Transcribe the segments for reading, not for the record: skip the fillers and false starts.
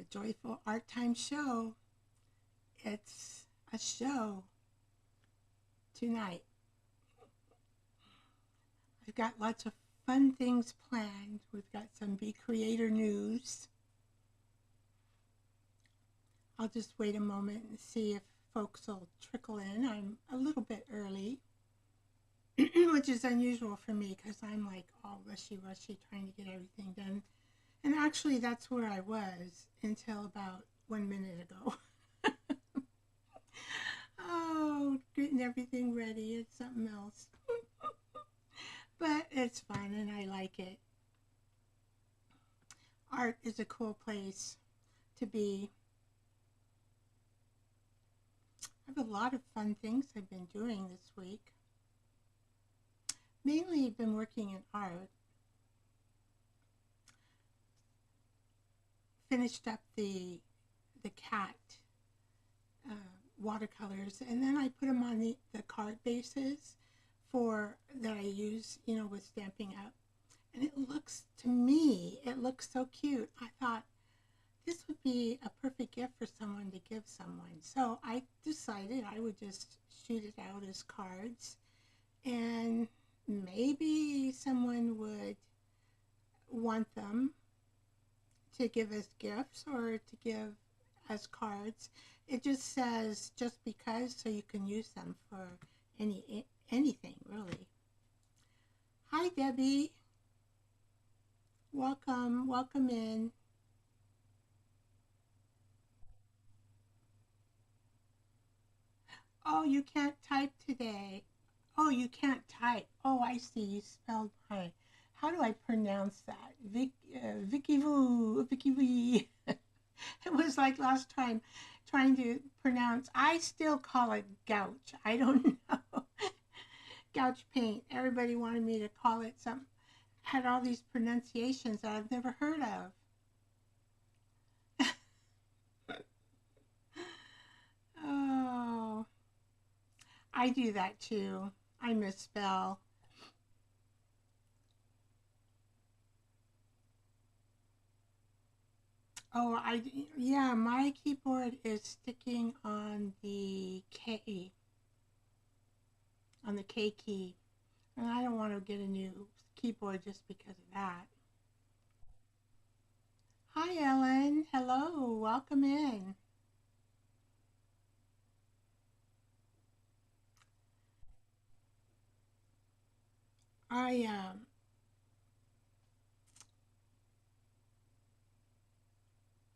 the Joyful Art Time Show. It's a show tonight. I've got lots of fun things planned. We've got some Be Creator news. I'll just wait a moment and see if folks will trickle in. I'm a little bit early, which is unusual for me because I'm like all rushy trying to get everything done. And actually that's where I was until about 1 minute ago. Oh, getting everything ready. It's something else. But it's fun and I like it. Art is a cool place to be. I have a lot of fun things I've been doing this week. Mainly been working in art. Finished up the cat watercolors, and then I put them on the card bases that I use, you know, with Stampin' Up. And it looks, to me, it looks so cute. I thought this would be a perfect gift for someone to give someone. So I decided I would just shoot it out as cards, and maybe someone would want them to give as gifts or to give as cards. It just says just because, so you can use them for anything really. Hi Debbie, welcome in. Oh, you can't type today. Oh, you can't type. Oh, I see, you spelled my, how do I pronounce that? Vicky Voo. It was like last time trying to pronounce. I still call it gouch. I don't know. Gouch paint. Everybody wanted me to call it something. Had all these pronunciations that I've never heard of. Oh, I do that too. I misspell. Oh, yeah, my keyboard is sticking on the K key. And I don't want to get a new keyboard just because of that. Hi, Ellen. Hello. Welcome in. I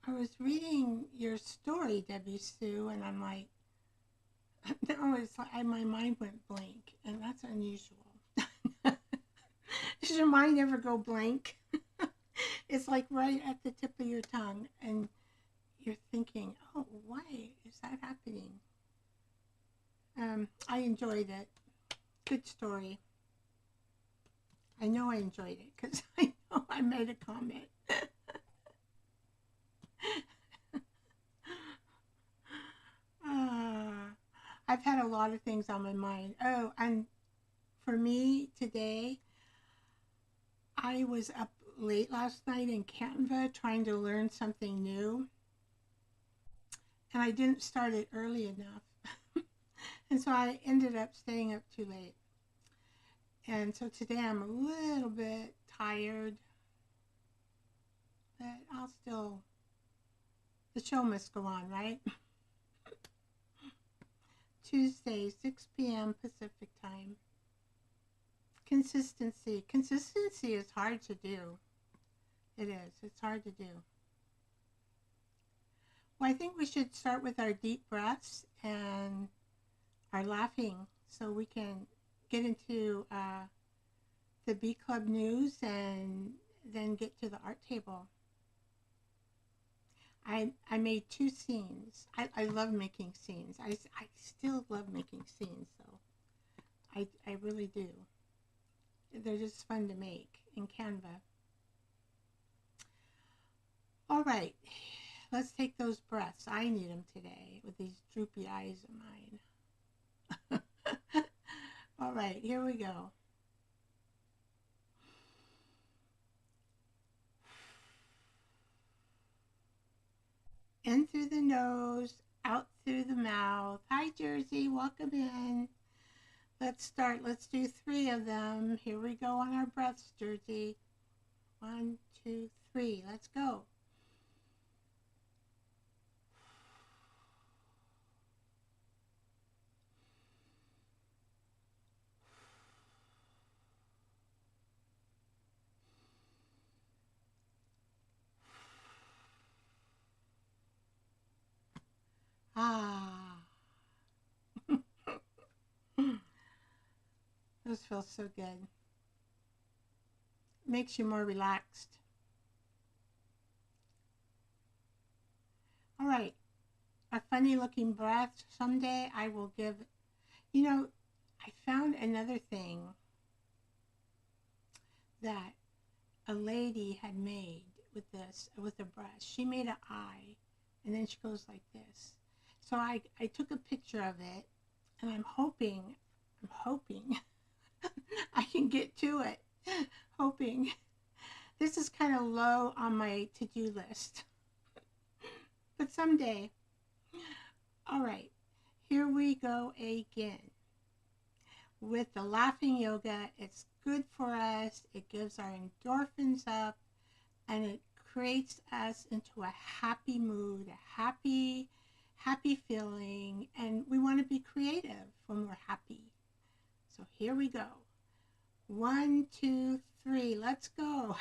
I was reading your story, Debbie Sue, and I'm like, no, it's like my mind went blank, and that's unusual. Does your mind ever go blank? It's like right at the tip of your tongue, and you're thinking, oh, why is that happening? I enjoyed it. Good story. I know I enjoyed it because I know I made a comment. I've had a lot of things on my mind. Oh, and for me today, I was up late last night in Canva trying to learn something new, and I didn't start it early enough. And so I ended up staying up too late. And so today I'm a little bit tired, but I'll still, the show must go on, right? Tuesday, 6 p.m. Pacific time. Consistency. Consistency is hard to do. It is. It's hard to do. Well, I think we should start with our deep breaths and our laughing so we can get into the Bee Club news and then get to the art table. I made 2 scenes. I love making scenes. I still love making scenes, though. I really do. They're just fun to make in Canva. All right, let's take those breaths. I need them today with these droopy eyes of mine. All right, here we go. in through the nose, out through the mouth. Hi, Jersey. Welcome in. Let's start. Let's do 3 of them. Here we go on our breaths, Jersey. 1, 2, 3. Let's go. Ah. Those feel so good. Makes you more relaxed. All right. A funny looking breath. Someday I will give, you know, I found another thing that a lady had made with this, with a brush. She made an eye, and then she goes like this. So I took a picture of it, and I'm hoping I can get to it. Hoping. This is kind of low on my to-do list, but someday. All right, here we go again. With the laughing yoga, it's good for us. It gives our endorphins up, and it creates us into a happy mood, a happy feeling, and we want to be creative when we're happy. So here we go. 1, 2, 3, let's go.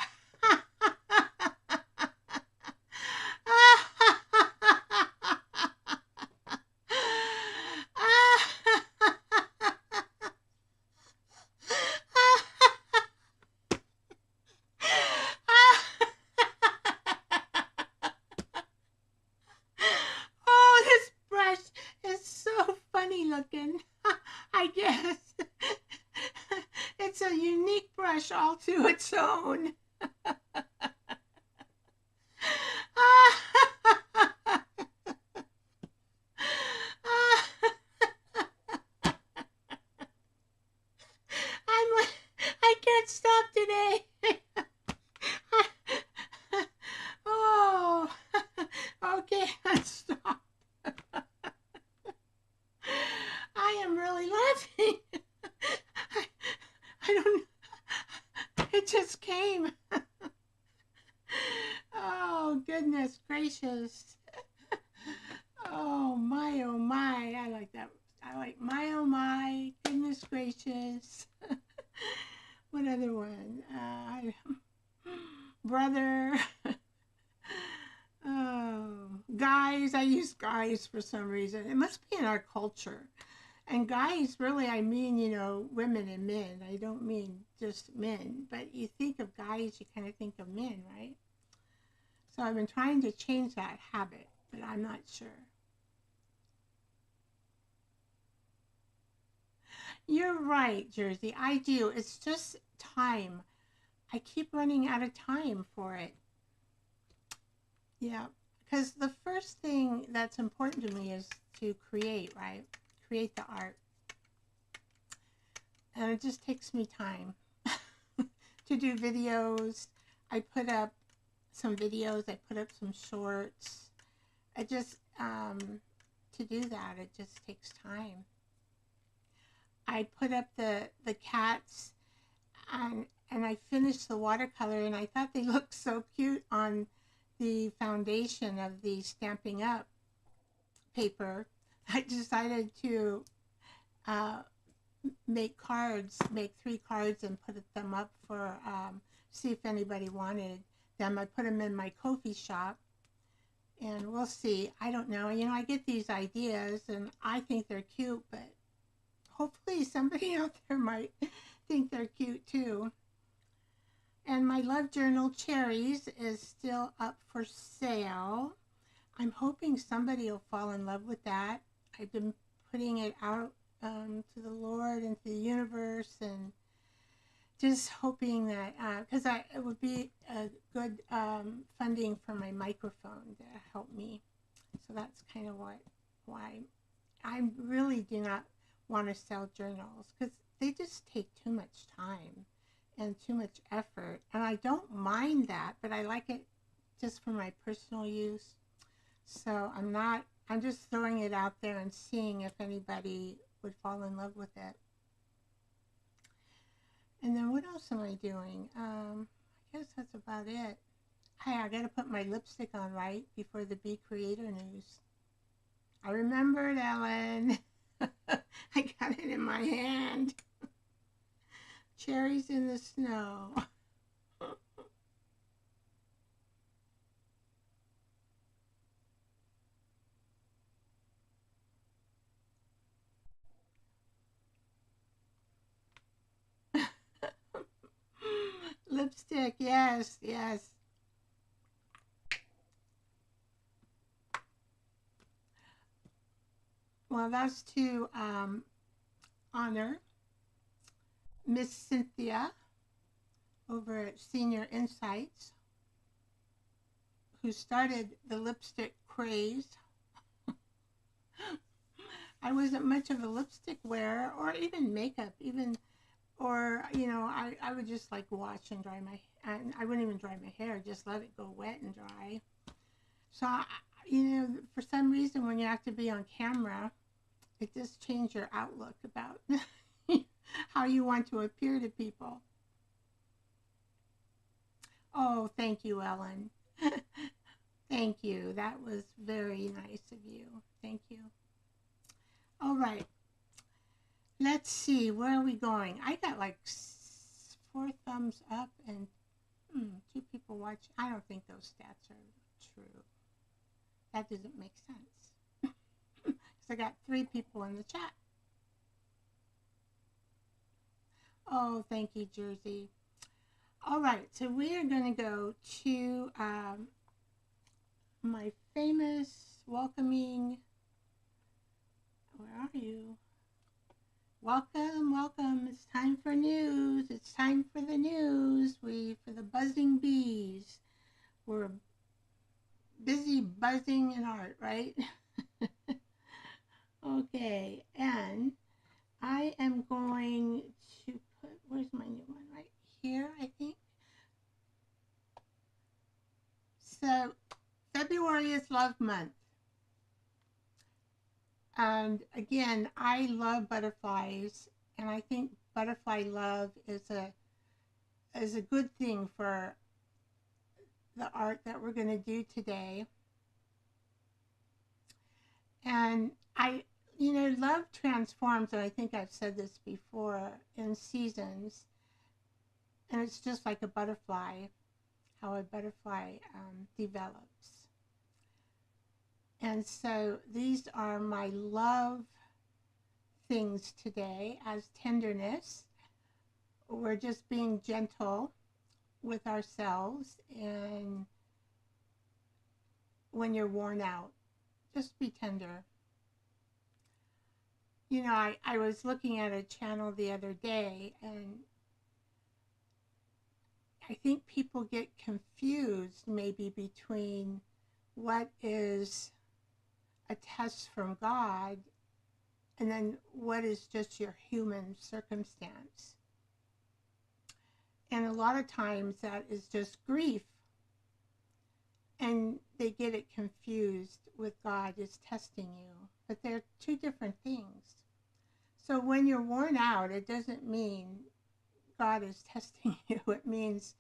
Oh, this brush is so funny looking. I guess it's a unique brush all to its own. I can't stop today. Oh, okay, let's stop. I am really laughing. I don't, it just came. Oh, goodness gracious. Oh my, I like that. I like my, oh my, goodness gracious. What other one? Brother. Oh, guys. I use guys for some reason. It must be in our culture. And guys, really, I mean, you know, women and men. I don't mean just men. But you think of guys, you kind of think of men, right? So I've been trying to change that habit, but I'm not sure. You're right, Jersey. I do. It's just time. I keep running out of time for it. Yeah, because the first thing that's important to me is to create, right? Create the art. And it just takes me time to do videos. I put up some videos. I put up some shorts. I just, to do that, it just takes time. I put up the cats, and I finished the watercolor, and I thought they looked so cute on the foundation of the Stampin' Up paper. I decided to make 3 cards and put them up for, see if anybody wanted them. I put them in my Ko-fi shop, and we'll see. I don't know. You know, I get these ideas, and I think they're cute, but hopefully somebody out there might think they're cute too. And my Love Journal Cherries is still up for sale. I'm hoping somebody will fall in love with that. I've been putting it out to the Lord and to the universe, and just hoping that, because it would be a good funding for my microphone to help me. So that's kind of why I really do not want to sell journals, because they just take too much time and too much effort, and I don't mind that, but I like it just for my personal use. So I'm just throwing it out there and seeing if anybody would fall in love with it. And then what else am I doing? I guess that's about it. Hey, I gotta put my lipstick on right before the Bee Creator News. I remembered, Ellen. I got it in my hand. Cherries in the snow. Lipstick, yes, yes. Well, that's to honor Miss Cynthia over at Senior Insights, who started the lipstick craze. I wasn't much of a lipstick wearer or even makeup, or I would just like wash and dry and I wouldn't even dry my hair, just let it go wet and dry. So for some reason when you have to be on camera, it just changed your outlook about how you want to appear to people. Oh, thank you, Ellen. Thank you. That was very nice of you. Thank you. All right. Let's see. Where are we going? I got like 4 thumbs up and 2 people watching. I don't think those stats are true. That doesn't make sense. Because I got 3 people in the chat. Oh, thank you, Jersey. All right. So we are going to go to my famous welcoming. Where are you? Welcome, welcome. It's time for news. It's time for the news. For the buzzing bees. We're busy buzzing in art, right? Okay, and I am going to put, where's my new one? Right here, I think. So, February is Love Month. And again, I love butterflies, and I think butterfly love is a good thing for the art that we're going to do today. And love transforms, and I think I've said this before, in seasons. And it's just like a butterfly, how a butterfly develops. And so these are my love things today as tenderness. We're just being gentle with ourselves, and when you're worn out, just be tender. I was looking at a channel the other day, and I think people get confused maybe between what is a test from God and then what is just your human circumstance. And a lot of times that is just grief. And they get it confused with God is testing you. But they're 2 different things. So when you're worn out, it doesn't mean God is testing you. It means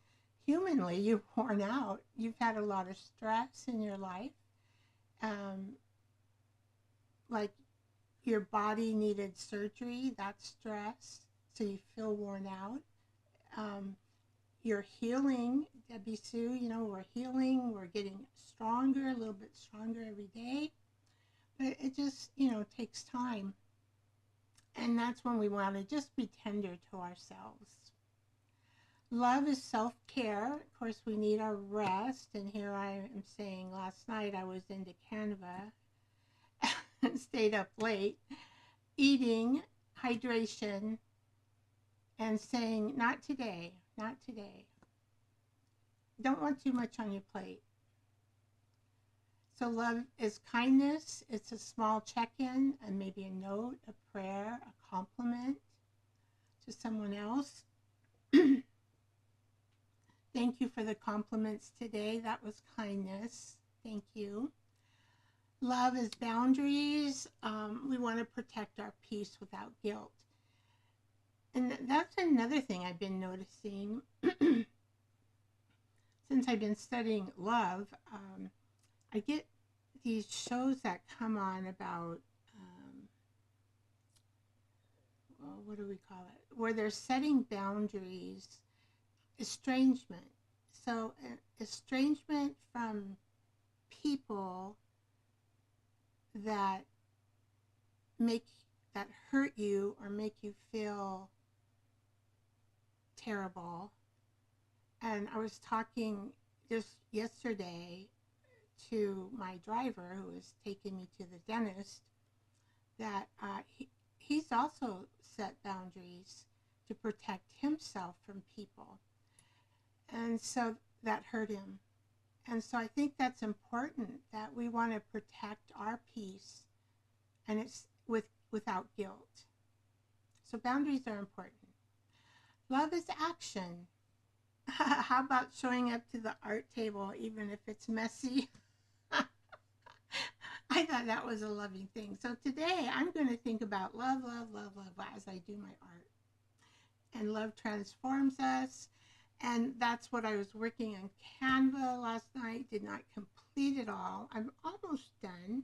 humanly you're worn out. You've had a lot of stress in your life. Like your body needed surgery, that's stress. So you feel worn out. You're healing, Debbie Sue, we're healing, we're getting stronger, a little bit stronger every day. But it just, takes time. And that's when we want to just be tender to ourselves. Love is self-care. Of course, we need our rest. And here I am saying last night I was into Canva and stayed up late, eating, hydration, and saying, not today, not today. Don't want too much on your plate. So love is kindness. It's a small check-in and maybe a note, a prayer, a compliment to someone else. Thank you for the compliments today. That was kindness. Thank you. Love is boundaries. We want to protect our peace without guilt. And that's another thing I've been noticing since I've been studying love. I get these shows that come on about, well, what do we call it? Where they're setting boundaries, estrangement. So, estrangement from people that make that hurt you or make you feel terrible. And I was talking just yesterday to my driver who was taking me to the dentist that he's also set boundaries to protect himself from people. And so that hurt him. And so I think that's important, that we want to protect our peace, and it's without guilt. So boundaries are important. Love is action. How about showing up to the art table even if it's messy? I thought that was a loving thing. So today I'm going to think about love, love, love, love as I do my art. And love transforms us. And that's what I was working on Canva last night. Did not complete it all. I'm almost done.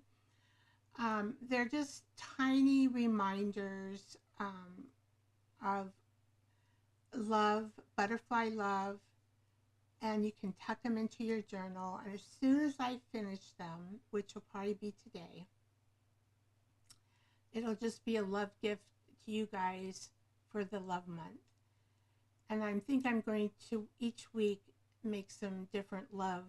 They're just tiny reminders of love, butterfly love, and you can tuck them into your journal. And as soon as I finish them, which will probably be today, it'll just be a love gift to you guys for the love month. And I think I'm going to each week make some different love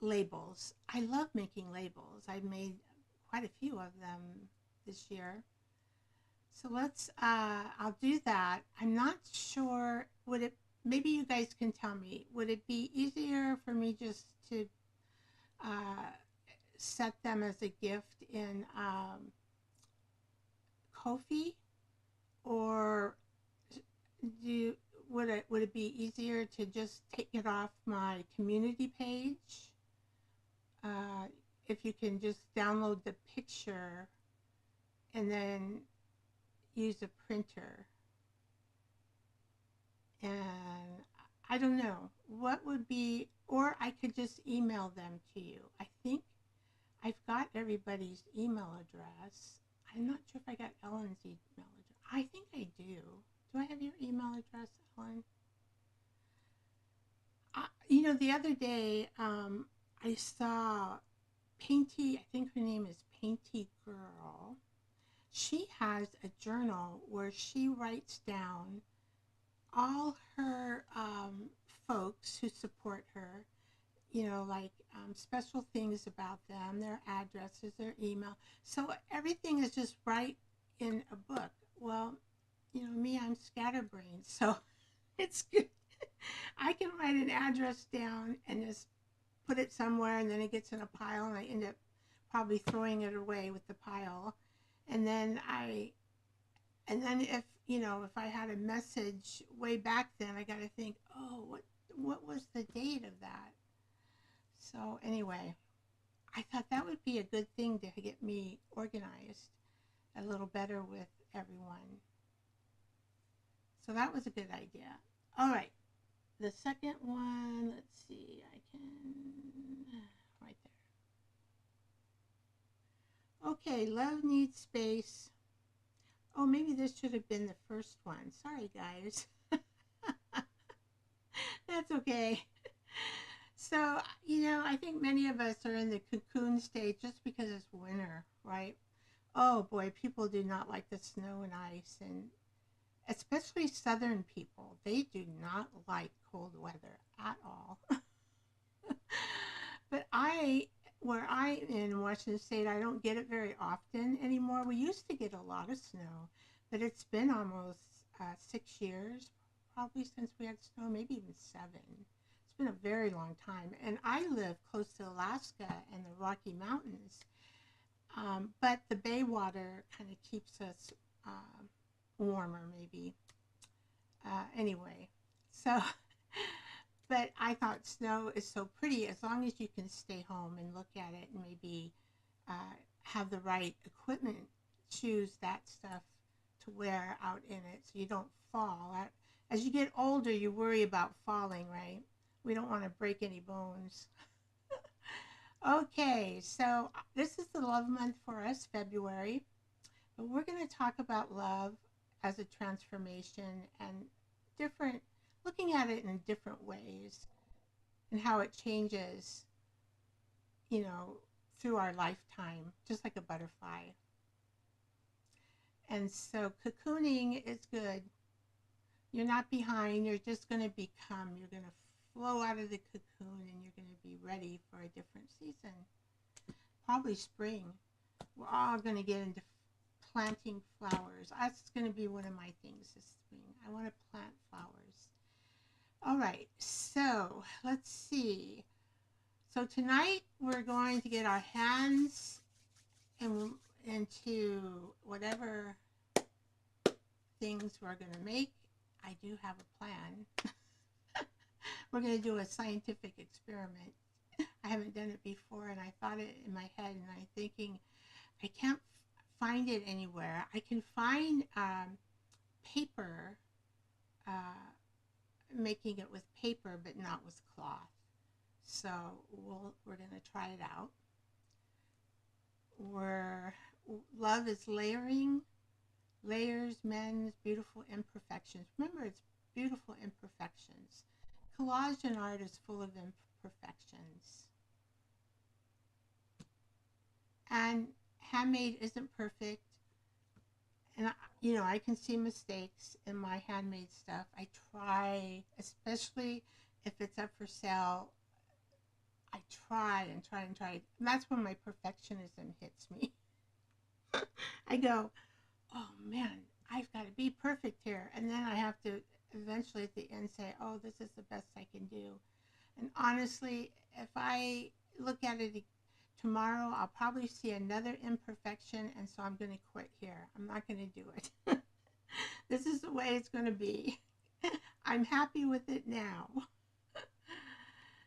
labels. I love making labels. I've made quite a few of them this year. So I'll do that. I'm not sure, maybe you guys can tell me, would it be easier for me just to set them as a gift in Ko-fi? Or would it be easier to just take it off my community page? If you can just download the picture and then use a printer. And I don't know what would be, or I could just email them to you. I think I've got everybody's email address. I'm not sure if I got Ellen's email address. I think I do. Do I have your email address, Ellen? The other day I saw Painty, I think her name is Painty Girl. She has a journal where she writes down all her folks who support her, like special things about them, their addresses, their email. So everything is just right in a book. Well, me, I'm scatterbrained, so it's good. I can write an address down and just put it somewhere, and then it gets in a pile, and I end up probably throwing it away with the pile. And then if I had a message way back then, I got to think, oh, what was the date of that? So anyway, I thought that would be a good thing to get me organized a little better with everyone. So that was a good idea. All right. The second one, let's see, I can, right there. Okay, love needs space. Oh, maybe this should have been the first one. Sorry, guys. That's okay. So, I think many of us are in the cocoon stage just because it's winter, right? Oh boy, people do not like the snow and ice, and especially southern people. They do not like cold weather at all. But where I'm in Washington State, I don't get it very often anymore. We used to get a lot of snow, but it's been almost 6 years, probably, since we had snow, maybe even 7. It's been a very long time. And I live close to Alaska and the Rocky Mountains, but the bay water kind of keeps us warmer, maybe. Anyway, so, but I thought snow is so pretty as long as you can stay home and look at it and maybe have the right equipment, choose that stuff to wear out in it so you don't fall. As you get older, you worry about falling, right? We don't want to break any bones. Okay, so this is the love month for us, February. But we're going to talk about love as a transformation and different, looking at it in different ways and how it changes, you know, through our lifetime, just like a butterfly. And so cocooning is good. You're not behind, you're just going to become, you're going to flow out of the cocoon and you're going to be ready for a different season. Probably spring. We're all going to get into planting flowers. That's going to be one of my things this spring. I want to plant flowers. All right, so let's see. So tonight we're going to get our hands into whatever things we're going to make. I do have a plan. We're going to do a scientific experiment. I haven't done it before, and I thought it in my head, and I'm thinking, I can't find it anywhere. I can find paper, making it with paper, but not with cloth. So we're going to try it out. Love is layering, layers, men's beautiful imperfections. Remember, it's beautiful imperfections. Collage and art is full of imperfections. And handmade isn't perfect. And, you know, I can see mistakes in my handmade stuff. I try, especially if it's up for sale, I try and try and try. And that's when my perfectionism hits me. I go, oh man, I've got to be perfect here. And then I have to eventually at the end say, oh, this is the best I can do. And honestly, if I look at it tomorrow, I'll probably see another imperfection, and so I'm going to quit here. I'm not going to do it. This is the way it's going to be. I'm happy with it now.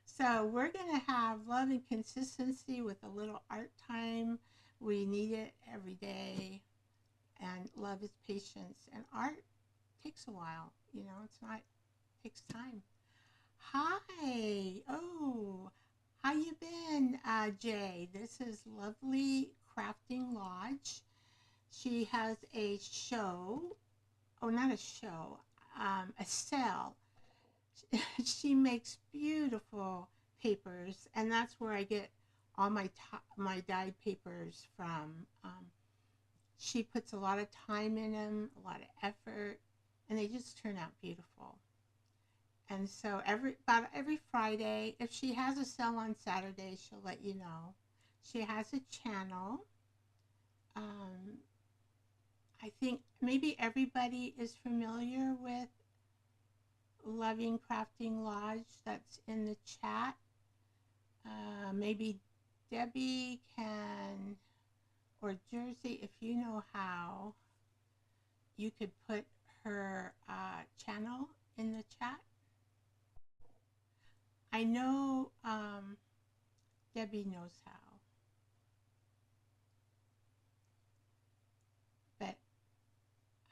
So we're going to have love and consistency with a little art time. We need it every day. And love is patience. And art takes a while. You know, it takes time. Hi. Oh, how you been, Jay? This is Lovely Crafting Lodge. She has a show. Oh, not a show. A sale. She makes beautiful papers, and that's where I get all my dyed papers from. She puts a lot of time in them, a lot of effort, and they just turn out beautiful. And so about every Friday, if she has a sale on Saturday, she'll let you know. She has a channel. I think maybe everybody is familiar with Loving Crafting Lodge that's in the chat. Maybe Debbie can, or Jersey, if you know how, you could put her channel in the chat. I know Debbie knows how, but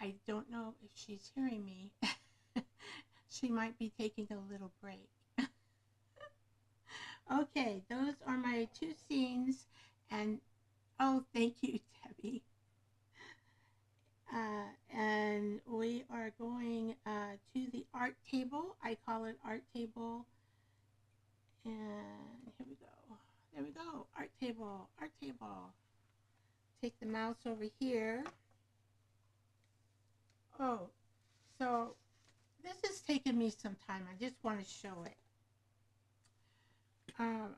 I don't know if she's hearing me. She might be taking a little break. Okay, those are my two scenes, and oh, thank you, Debbie. And we are going to the art table. I call it art table. And here we go. There we go. Art table. Art table. Take the mouse over here. Oh, so this has taken me some time. I just want to show it. I'm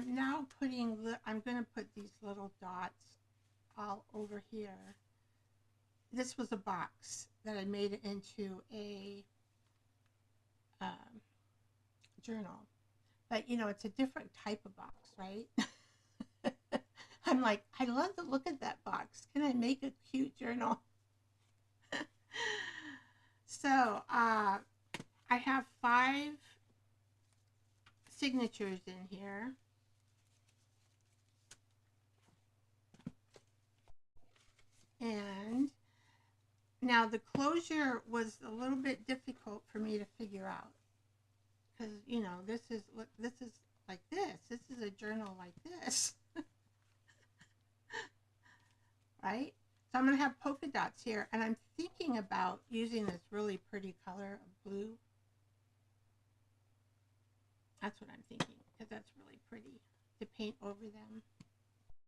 now putting. I'm going to put these little dots all over here. This was a box that I made it into a journal, but you know, it's a different type of box, right? I'm like, I love the look of that box. Can I make a cute journal? So I have signatures in here. And now the closure was a little bit difficult for me to figure out. Because, you know, this is like this. This is a journal like this. Right? So I'm going to have polka dots here. And I'm thinking about using this really pretty color of blue. That's what I'm thinking. Because that's really pretty to paint over them.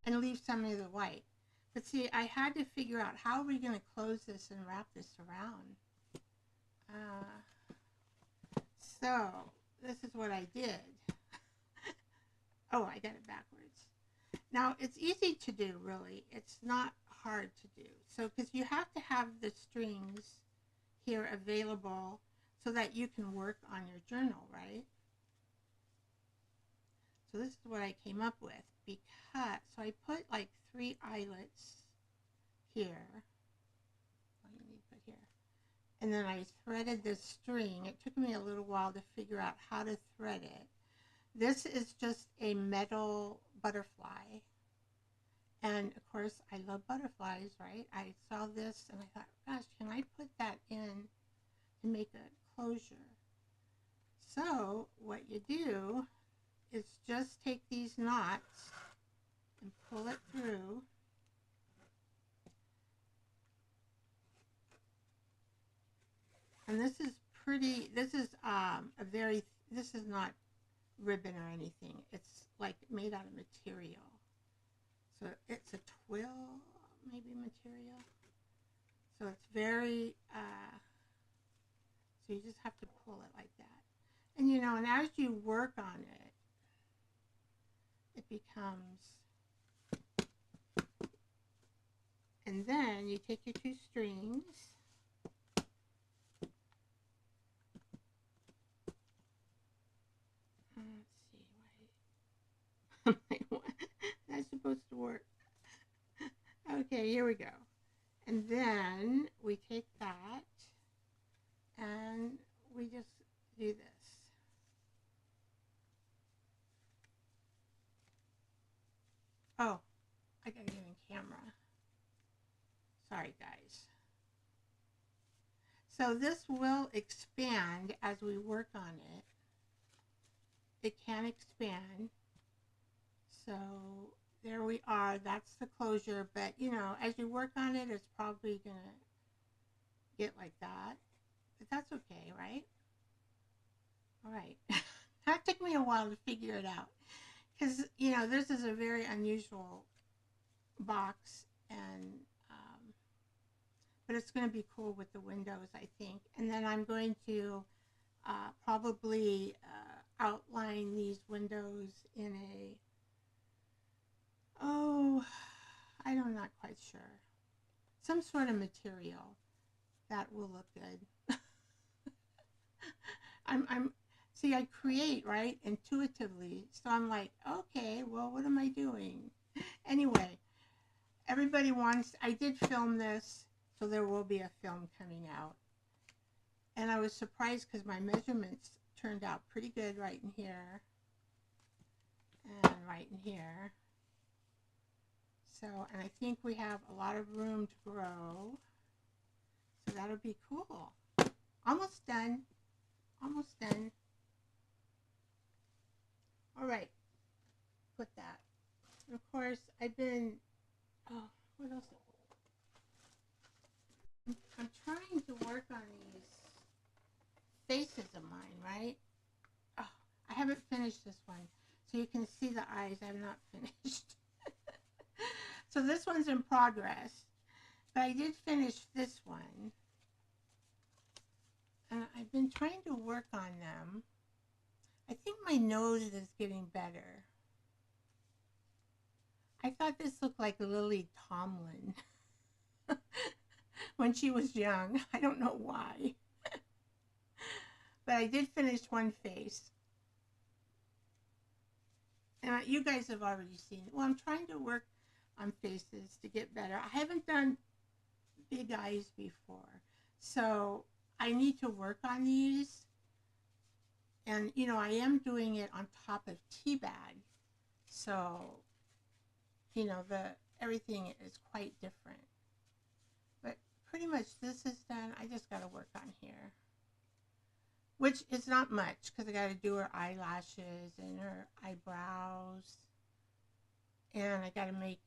And leave some of the white. But see, I had to figure out how are we going to close this and wrap this around. So this is what I did. Oh, I got it backwards. Now, it's easy to do, really. It's not hard to do. So, because you have to have the strings here available so that you can work on your journal, right? So this is what I came up with. Because, so I put like 3 eyelets here. What do you need to put here? And then I threaded this string. It took me a little while to figure out how to thread it. This is just a metal butterfly. And of course, I love butterflies, right? I saw this and I thought, gosh, can I put that in to make a closure? So what you do is just take these knots and pull it through. And this is pretty, this is this is not ribbon or anything. It's like made out of material. So it's a twill, maybe material. So it's very, so you just have to pull it like that. And you know, and as you work on it, it becomes, and then you take your 2 strings, let's see, that's supposed to work. Okay, here we go. And then we take that and we just do this. Oh, I gotta get in camera. Sorry, guys. So this will expand as we work on it. It can expand. So there we are. That's the closure. But, you know, as you work on it, it's probably going to get like that. But that's okay, right? All right. That took me a while to figure it out. Because, you know, this is a very unusual box. And, but it's going to be cool with the windows, I think. And then I'm going to probably outline these windows in a, I'm not quite sure. Some sort of material that will look good. See, I create, right, intuitively. So I'm like, okay, well, what am I doing? Anyway, everybody wants, I did film this, so there will be a film coming out. And I was surprised because my measurements turned out pretty good right in here. And right in here. So, and I think we have a lot of room to grow. So that'll be cool. Almost done. Almost done. All right. Put that. And of course, I've been, oh, what else? I'm trying to work on these faces of mine, right? Oh, I haven't finished this one. So you can see the eyes. I have not finished. So this one's in progress. But I did finish this one. And I've been trying to work on them. I think my nose is getting better. I thought this looked like Lily Tomlin when she was young. I don't know why. But I did finish one face. And you guys have already seen it. Well, I'm trying to work on faces to get better. I haven't done big eyes before. So I need to work on these. And, you know, I am doing it on top of teabag. So, you know, everything is quite different. But pretty much this is done. I just got to work on here. Which is not much because I got to do her eyelashes and her eyebrows. And I got to make,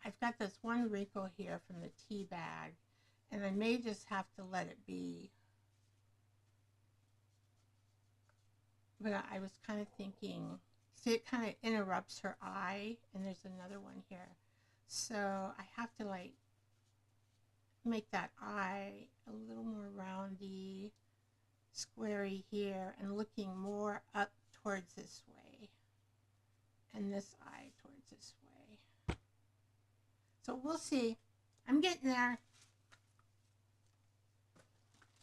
I've got this one wrinkle here from the tea bag. And I may just have to let it be. But I was kind of thinking, see, it kind of interrupts her eye. And there's another one here. So I have to like make that eye a little more roundy, squarey here, and looking more up towards this way. And this eye towards this way. So we'll see. I'm getting there.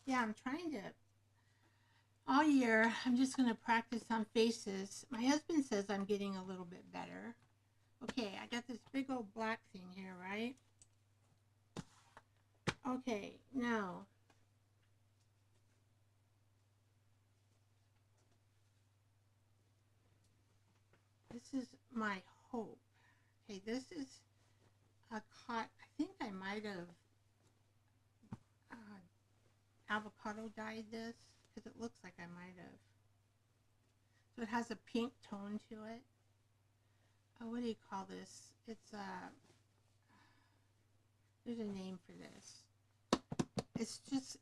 Yeah, I'm trying to, all year, I'm just going to practice on faces. My husband says I'm getting a little bit better. Okay, I got this big old black thing here, right? Okay, now, this is my hope. Okay, this is a I think I might have avocado dyed this because it looks like I might have. So it has a pink tone to it. What do you call this? It's there's a name for this. It's just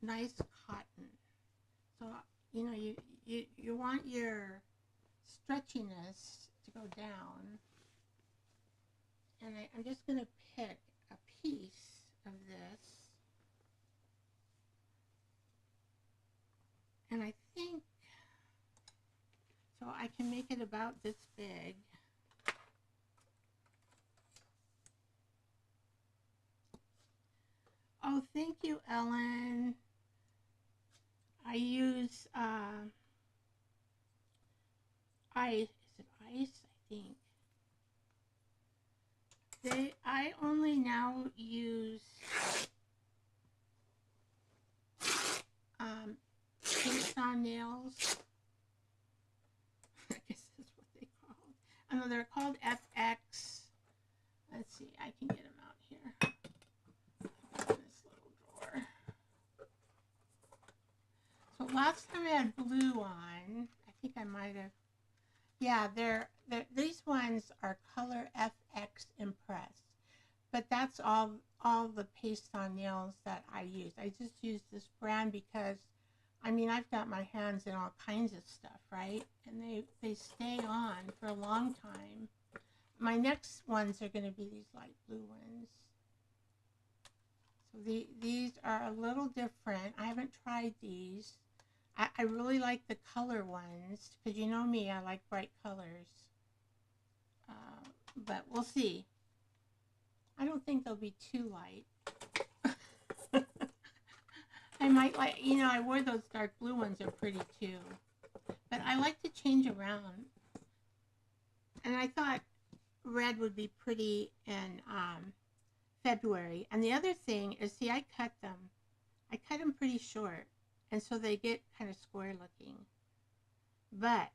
nice cotton. So you know you want your stretchiness to go down, and I'm just gonna pick a piece of this, and I think so I can make it about this big. Oh, thank you, Ellen. I use ice. Is it ice? I think. I only now use paste on nails. I guess that's what they call. I know they're called FX. Let's see. I can get them out here. In this little drawer. So last time I had blue on, I think I might have. Yeah, these ones are Color FX Impress, but that's all the paste on nails that I use. I just use this brand because, I mean, I've got my hands in all kinds of stuff, right? And they stay on for a long time. My next ones are going to be these light blue ones. So these are a little different. I haven't tried these. I really like the color ones because you know me, I like bright colors. But we'll see. I don't think they'll be too light. I might like, you know, I wore those dark blue ones, are pretty too. But I like to change around. And I thought red would be pretty in February. And the other thing is, see, I cut them pretty short. And so they get kind of square looking. But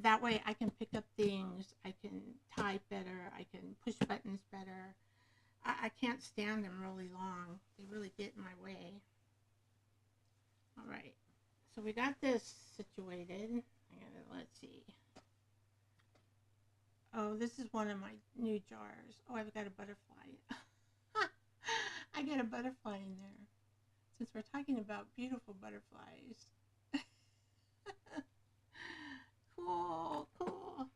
that way I can pick up things, I can type better, I can push buttons better. I can't stand them really long. They really get in my way. All right. So we got this situated. Let's see. Oh, this is one of my new jars. Oh, I've got a butterfly. I got a butterfly in there. Since we're talking about beautiful butterflies. Cool, cool.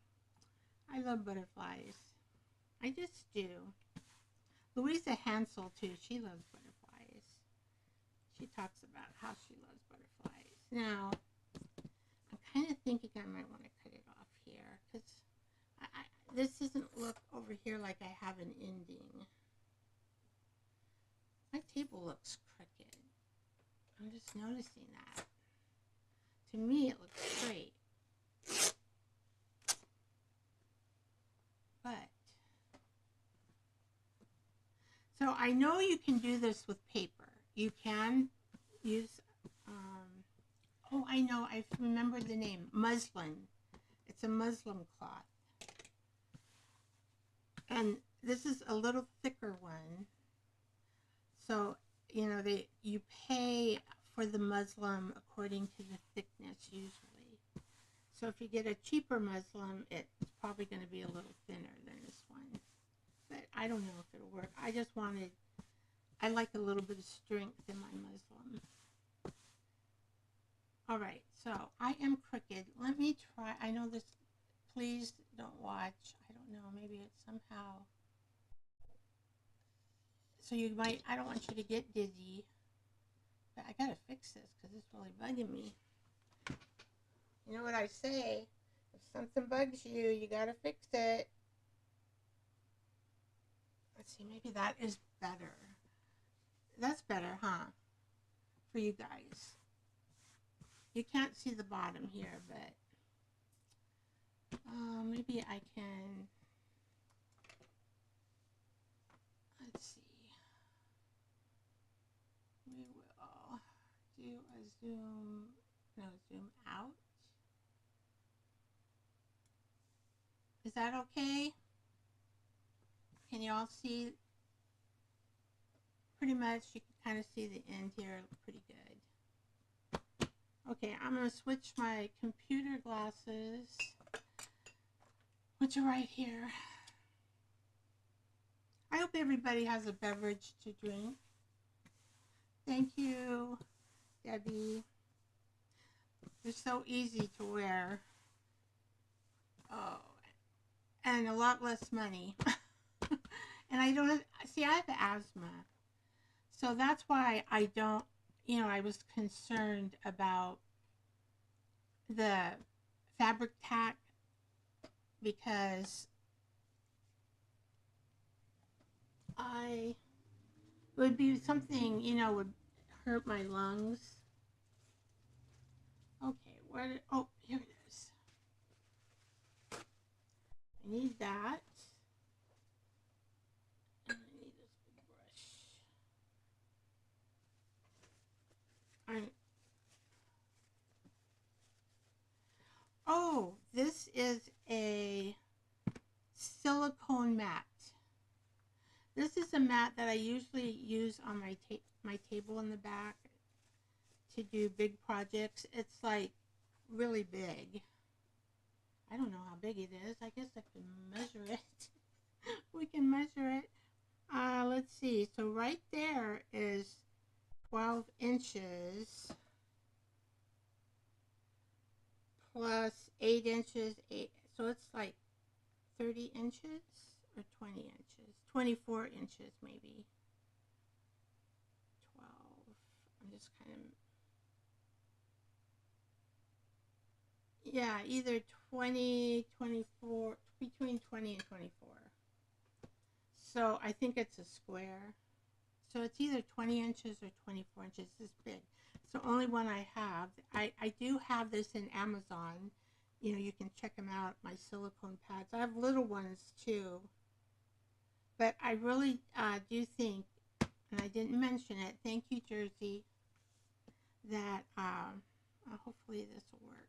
I love butterflies. I just do. Louisa Hansel, too, she loves butterflies. She talks about how she loves butterflies. Now, I'm kind of thinking I might want to cut it off here because this doesn't look over here like I have an ending. My table looks crooked. I'm just noticing that. To me, it looks straight. But, so I know you can do this with paper. You can use Oh, I know, I remembered the name, muslin. It's a muslin cloth. And this is a little thicker one. So, you know, you pay for the muslin according to the thickness usually. So if you get a cheaper muslin, it's probably going to be a little thinner than this one. But I don't know if it'll work. I like a little bit of strength in my muslin. All right, so I am crooked. Let me try. I know this, please don't watch. I don't know, maybe it's somehow. So you might, I don't want you to get dizzy. But I gotta fix this because it's really bugging me. You know what I say? If something bugs you, you gotta fix it. Let's see, maybe that is better. That's better, huh? For you guys. You can't see the bottom here, but maybe I can. Let's see. We will do a zoom out. Is that okay? Can you all see? Pretty much, you can kind of see the end here pretty good. Okay, I'm going to switch my computer glasses, which are right here. I hope everybody has a beverage to drink. Thank you, Debbie. They're so easy to wear. Oh, and a lot less money. And I don't see, I have asthma. So that's why I don't, I was concerned about the fabric tack because it would be something, would hurt my lungs. Okay, oh, here it is. I need that. And I need this big brush. Oh, this is a silicone mat. This is a mat that I usually use on my table in the back to do big projects. It's like really big. I don't know how big it is. I guess I can measure it. We can measure it. Let's see. So right there is 12 inches plus 8 inches. So it's like 30 inches or 20 inches. 24 inches maybe. 12. I'm just kind of, yeah, either 20, 24, between 20 and 24. So I think it's a square. So it's either 20 inches or 24 inches. This big. It's the only one I have. I do have this in Amazon. You can check them out, my silicone pads. I have little ones too. But I really do think, and I didn't mention it, thank you, Jersey, that hopefully this will work.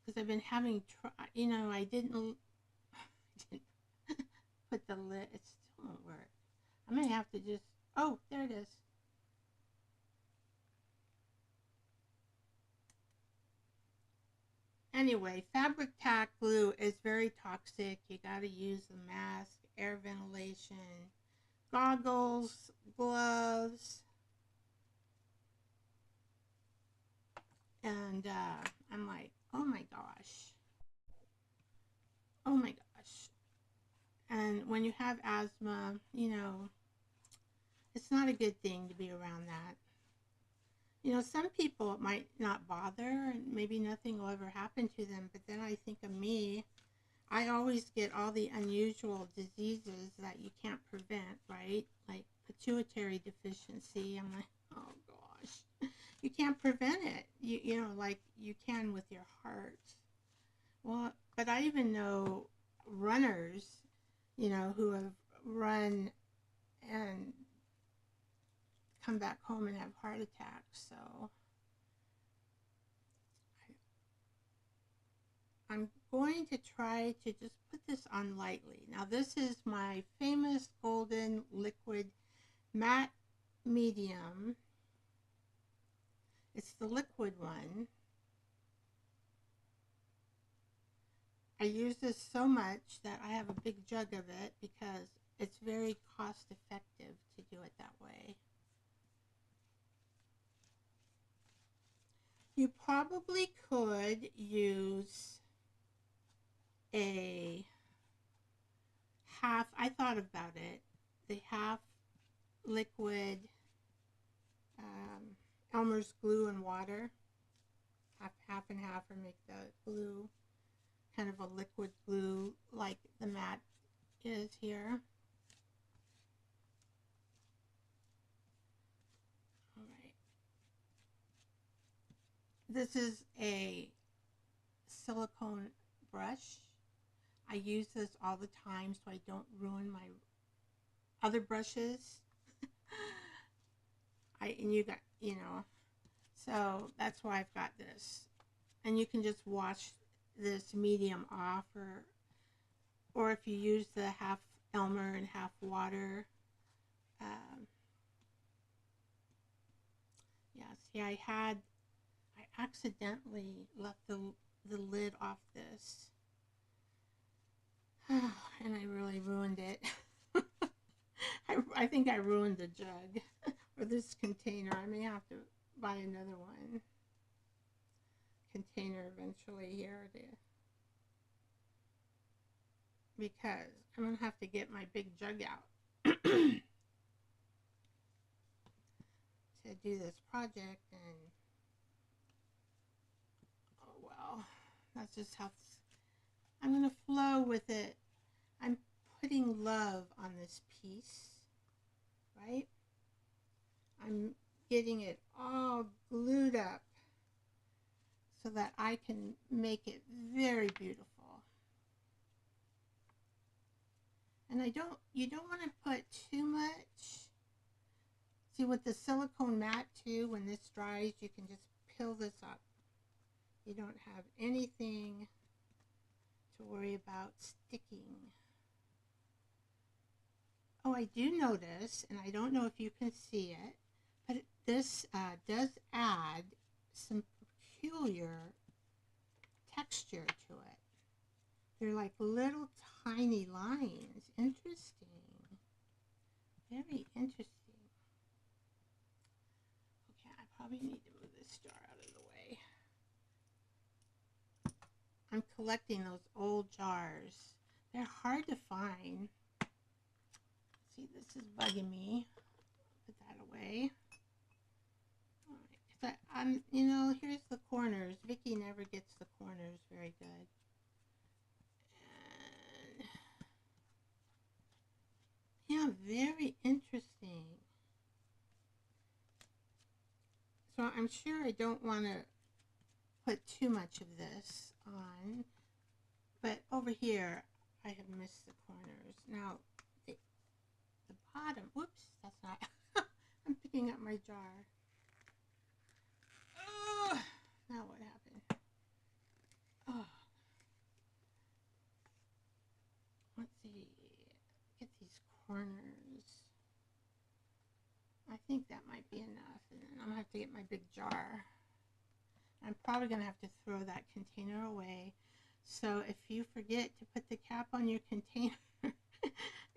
Because I've been having, I didn't put the lid, it still won't work. I may have to just, oh, there it is. Anyway, fabric tack glue is very toxic. You got to use a mask, air ventilation, goggles, gloves. And I'm like, oh my gosh. Oh my gosh. And when you have asthma, it's not a good thing to be around that. Some people it might not bother and maybe nothing will ever happen to them, but then I think of me. I always get all the unusual diseases that you can't prevent, right? Like pituitary deficiency. I'm like, oh gosh, you can't prevent it. Like you can with your heart. Well, but I even know runners, who have run and come back home and have heart attacks. So I'm going to try to just put this on lightly. Now this is my famous golden liquid matte medium. It's the liquid one. I use this so much that I have a big jug of it because it's very cost effective to do it that way. You probably could use a half, I thought about it, the half liquid Elmer's glue and water, half and half, or make the glue kind of a liquid glue like the matte is here. All right. This is a silicone brush. I use this all the time so I don't ruin my other brushes. And you got, you know, so that's why I've got this. And you can just wash this medium off, or if you use the half Elmer and half water. Yeah, see, I accidentally left the lid off this. And I really ruined it. I think I ruined the jug or this container. I may have to buy another one. Container eventually here because I'm going to have to get my big jug out to do this project. And oh well, that's just how I'm going to flow with it. I'm putting love on this piece, right? I'm getting it all glued up so that I can make it very beautiful. And you don't want to put too much. See, with the silicone mat too, when this dries, you can just peel this up. You don't have anything to worry about sticking. Oh, I do notice, and I don't know if you can see it, but this does add some peculiar texture to it. They're like little tiny lines. Interesting. Very interesting. Okay, I probably need to move this jar out of the way. I'm collecting those old jars. They're hard to find. See, this is bugging me. Put that away. All right, 'cause I'm, you know, here's the corners. Vicky never gets the corners very good. And yeah, very interesting. So I'm sure I don't want to put too much of this on, but over here I have missed the corners. Now the bottom, whoops, that's not, I'm picking up my jar. Oh, now what happened? Oh, let's see, get these corners. I think that might be enough, and then I'm gonna have to get my big jar. I'm probably gonna have to throw that container away. So if you forget to put the cap on your container,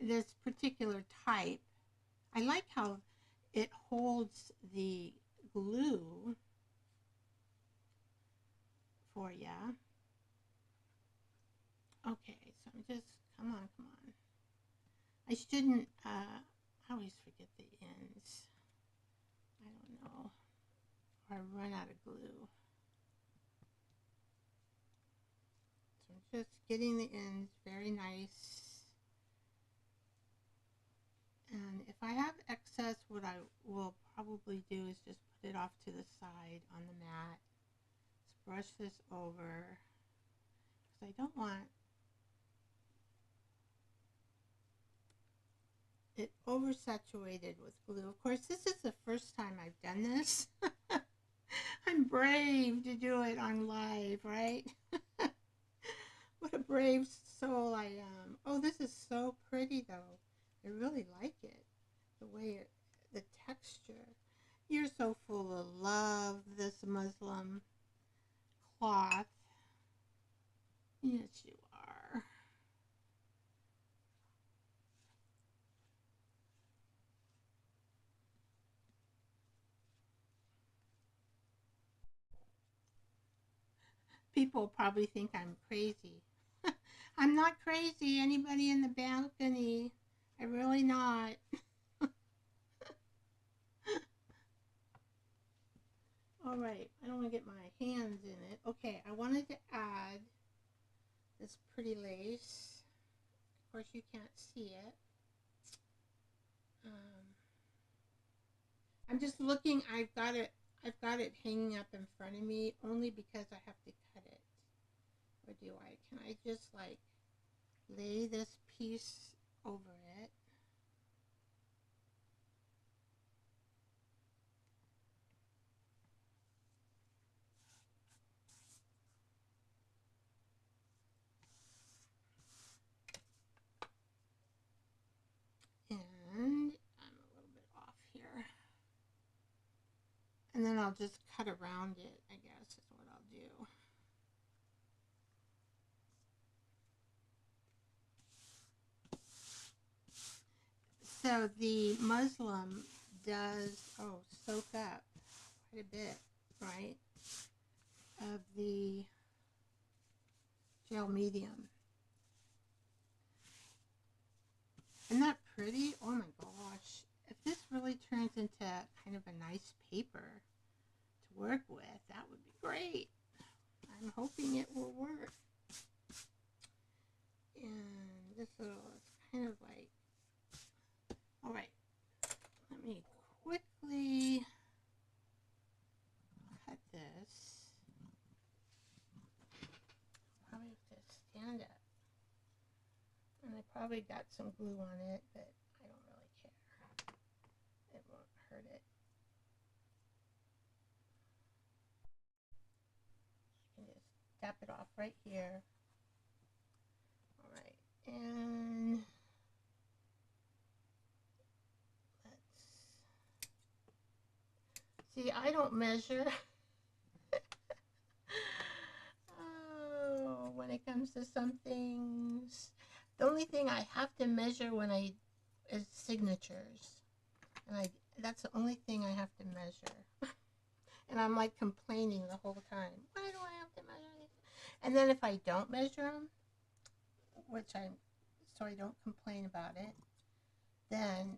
this particular type, I like how it holds the glue for you. Okay, so I'm just, come on. I shouldn't, I always forget the ends. I don't know, or I run out of glue. So I'm just getting the ends very nice. And if I have excess, what I will probably do is just put it off to the side on the mat. Let's brush this over, because I don't want it oversaturated with glue. Of course, this is the first time I've done this. I'm brave to do it on live, right? What a brave soul I am. Oh, this is so pretty though. I really like it. The way the texture. You're so full of love, this Muslim cloth. Yes, you are. People probably think I'm crazy. I'm not crazy. Anybody in the balcony? I'm really not. All right, I don't want to get my hands in it. Okay, I wanted to add this pretty lace. Of course, you can't see it. I'm just looking. I've got it hanging up in front of me only because I have to cut it. Or do I? Can I just like lay this piece over it? And I'm a little bit off here. And then I'll just cut around it, I guess, is what I'll do. So the Muslim does, soak up quite a bit, right, of the gel medium. Isn't that pretty? Oh my gosh. If this really turns into kind of a nice paper to work with, that would be great. I'm hoping it will work. And this little is kind of like, all right, let me quickly cut this. Probably have to stand up. And I probably got some glue on it, but I don't really care. It won't hurt it. You can just tap it off right here. All right, and let's see. I don't measure. Oh, when it comes to some things, the only thing I have to measure is signatures, and that's the only thing I have to measure. And I'm like complaining the whole time. Why do I have to measure these? And then if I don't measure them, so I don't complain about it, then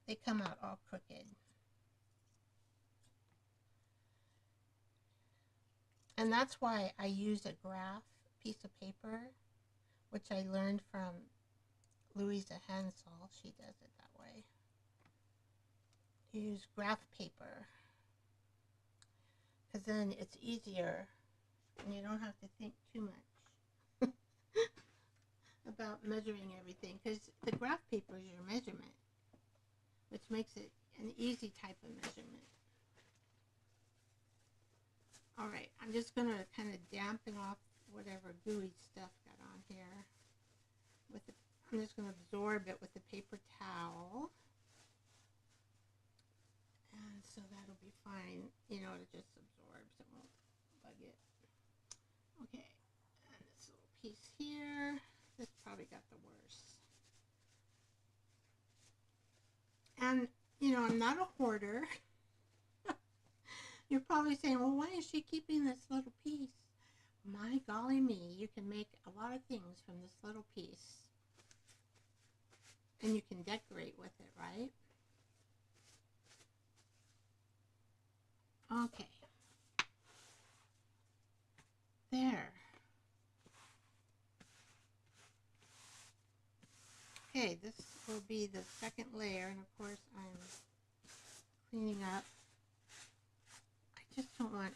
they come out all crooked. And that's why I use a graph piece of paper, which I learned from Louisa Hensel. She does it that way. Use graph paper, because then it's easier and you don't have to think too much about measuring everything, because the graph paper is your measurement, which makes it an easy type of measurement. All right, I'm just going to kind of dampen off whatever gooey stuff got on here. I'm just going to absorb it with the paper towel. And so that'll be fine. You know, it just absorbs. It won't bug it. Okay, and this little piece here. This probably got the worst. And, you know, I'm not a hoarder. You're probably saying, well, why is she keeping this little piece? My golly me, you can make a lot of things from this little piece. And you can decorate with it, right? Okay. There. Okay, this will be the second layer, and of course I'm cleaning up. I just want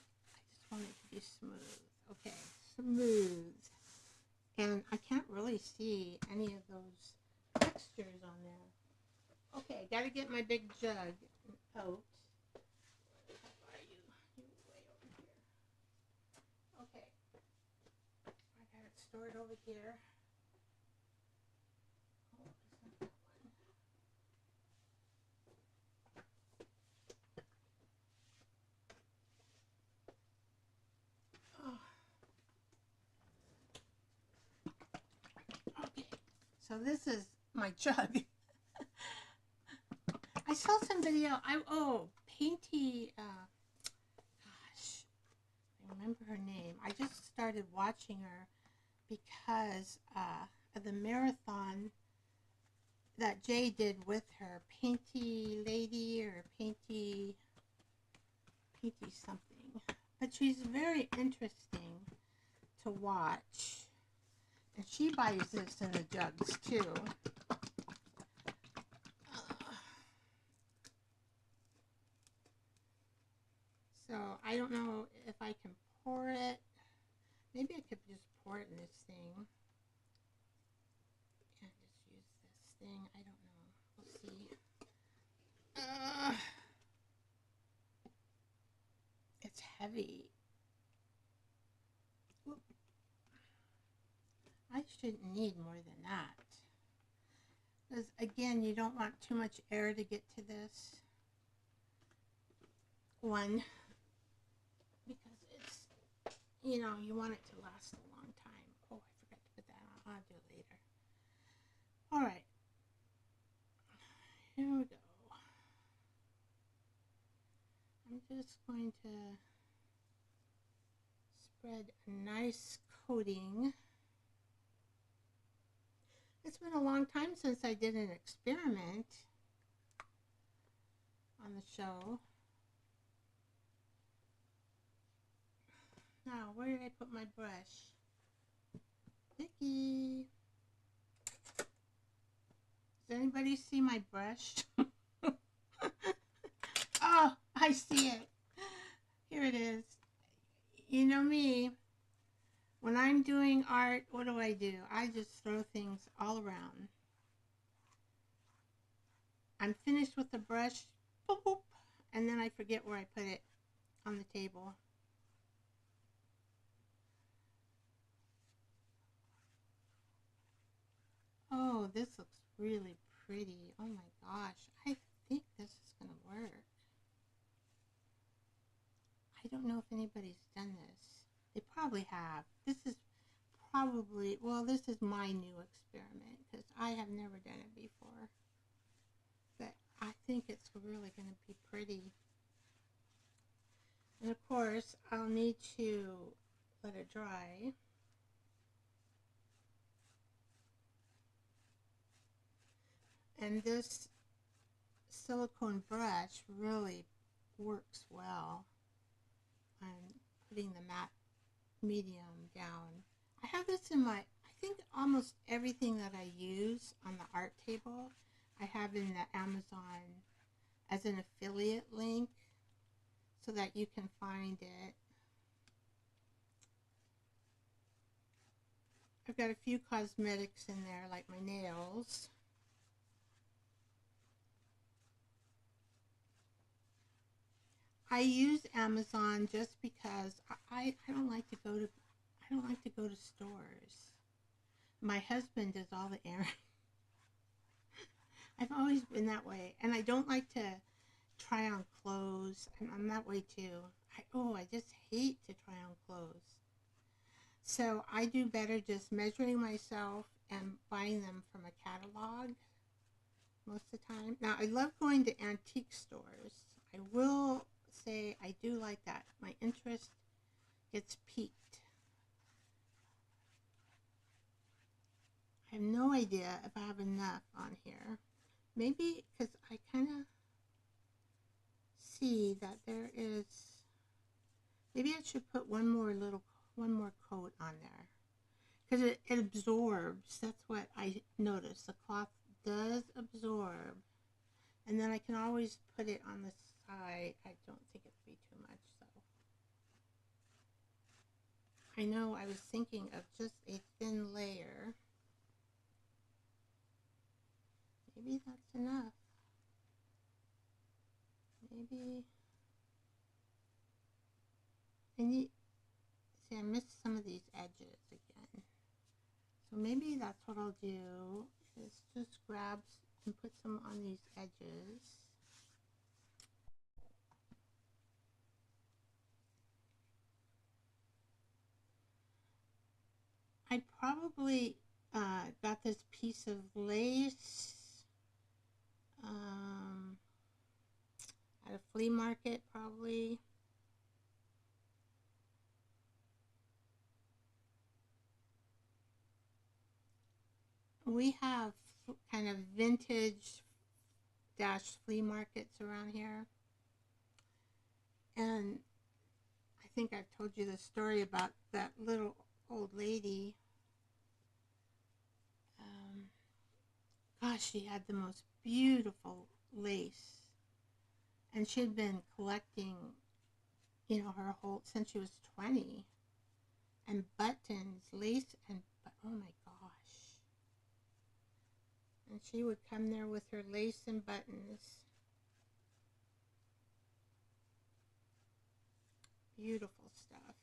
it to be smooth. Okay, smooth. And I can't really see any of those textures on there. Okay, gotta get my big jug out. How are you? You're way over here. Okay. I got it stored over here. Oh, it's not that one. Oh. Okay. So this is my jug. I saw some video. Painty. Gosh, I remember her name. I just started watching her because of the marathon that Jay did with her. Painty Lady or Painty something. But she's very interesting to watch. And she buys this in the jugs too. So I don't know if I can pour it. Maybe I could just pour it in this thing. And just use this thing. I don't know. We'll see. It's heavy. Oop. I shouldn't need more than that. Because again, you don't want too much air to get to this one. Because it's, you know, you want it to last a long time. Oh, I forgot to put that on. I'll do it later. Alright. Here we go. I'm just going to spread a nice coating. It's been a long time since I did an experiment on the show. Now, where did I put my brush? Vicky! Does anybody see my brush? Oh, I see it. Here it is. You know me. When I'm doing art, what do? I just throw things all around. I'm finished with the brush, boop, boop, and then I forget where I put it on the table. Oh, this looks really pretty. Oh my gosh, I think this is going to work. I don't know if anybody's done this. They probably have. This is probably, well, this is my new experiment because I have never done it before. But I think it's really going to be pretty. And of course, I'll need to let it dry. And this silicone brush really works well on putting the matte medium down. I have this in my, I think almost everything that I use on the art table, I have in the Amazon as an affiliate link so that you can find it. I've got a few cosmetics in there, like my nails. I use Amazon just because I don't like to go to stores. My husband does all the errands. I've always been that way, and I don't like to try on clothes. I'm that way too. I just hate to try on clothes. So I do better just measuring myself and buying them from a catalog most of the time. Now, I love going to antique stores. I will say I do like that. My interest gets piqued. I have no idea if I have enough on here. Maybe because I kind of see that there is, maybe I should put one more coat on there. Because it absorbs. That's what I noticed. The cloth does absorb. And then I can always put it on the side. I don't think it'll be too much, so. I know I was thinking of just a thin layer. maybe that's enough. Maybe I need, see, I missed some of these edges again. So maybe that's what I'll do, is just grab and put some on these edges. I probably got this piece of lace at a flea market, probably. We have kind of vintage dash flea markets around here. And I think I've told you the story about that little old lady. Gosh, she had the most beautiful lace. And she had been collecting, you know, her whole, since she was 20. And buttons, lace, and, oh my gosh. And she would come there with her lace and buttons. Beautiful stuff.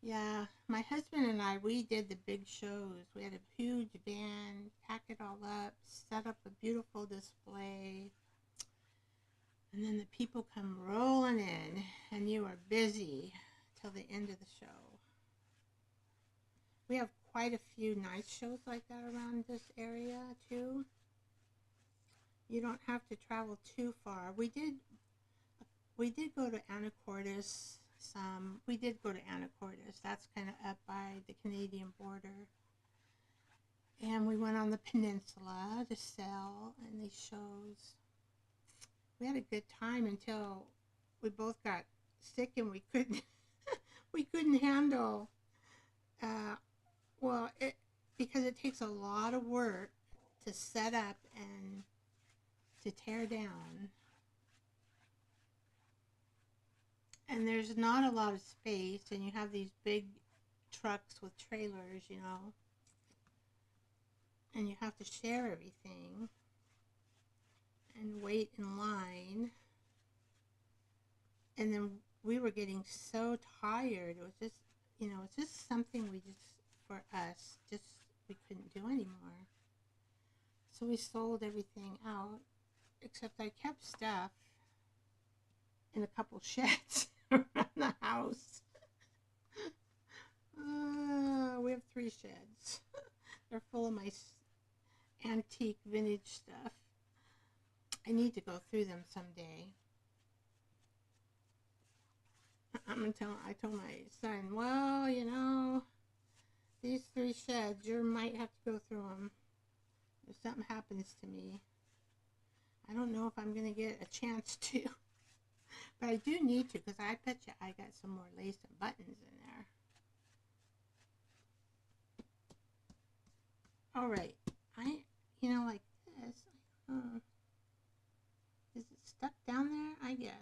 Yeah, my husband and I, we did the big shows. We had a huge van, pack it all up, set up a beautiful display. And then the people come rolling in, and you are busy till the end of the show. We have quite a few nice shows like that around this area, too. You don't have to travel too far. We did go to Anacortes some. We did go to Anacortes. That's kind of up by the Canadian border. And we went on the peninsula to sell in these shows. We had a good time until we both got sick and we couldn't we couldn't handle because it takes a lot of work to set up and to tear down. And there's not a lot of space, and you have these big trucks with trailers, you know, and you have to share everything and wait in line. And then we were getting so tired. It was just, you know, it's just something we just, for us, just we couldn't do anymore. So we sold everything out, except I kept stuff in a couple sheds around the house. We have 3 sheds. They're full of my antique vintage stuff. I need to go through them someday. I told my son, well, you know, these 3 sheds, you might have to go through them if something happens to me. I don't know if I'm going to get a chance to. But I do need to, because I bet you I got some more lace and buttons in there. Alright, you know, like this. Is it stuck down there? I guess.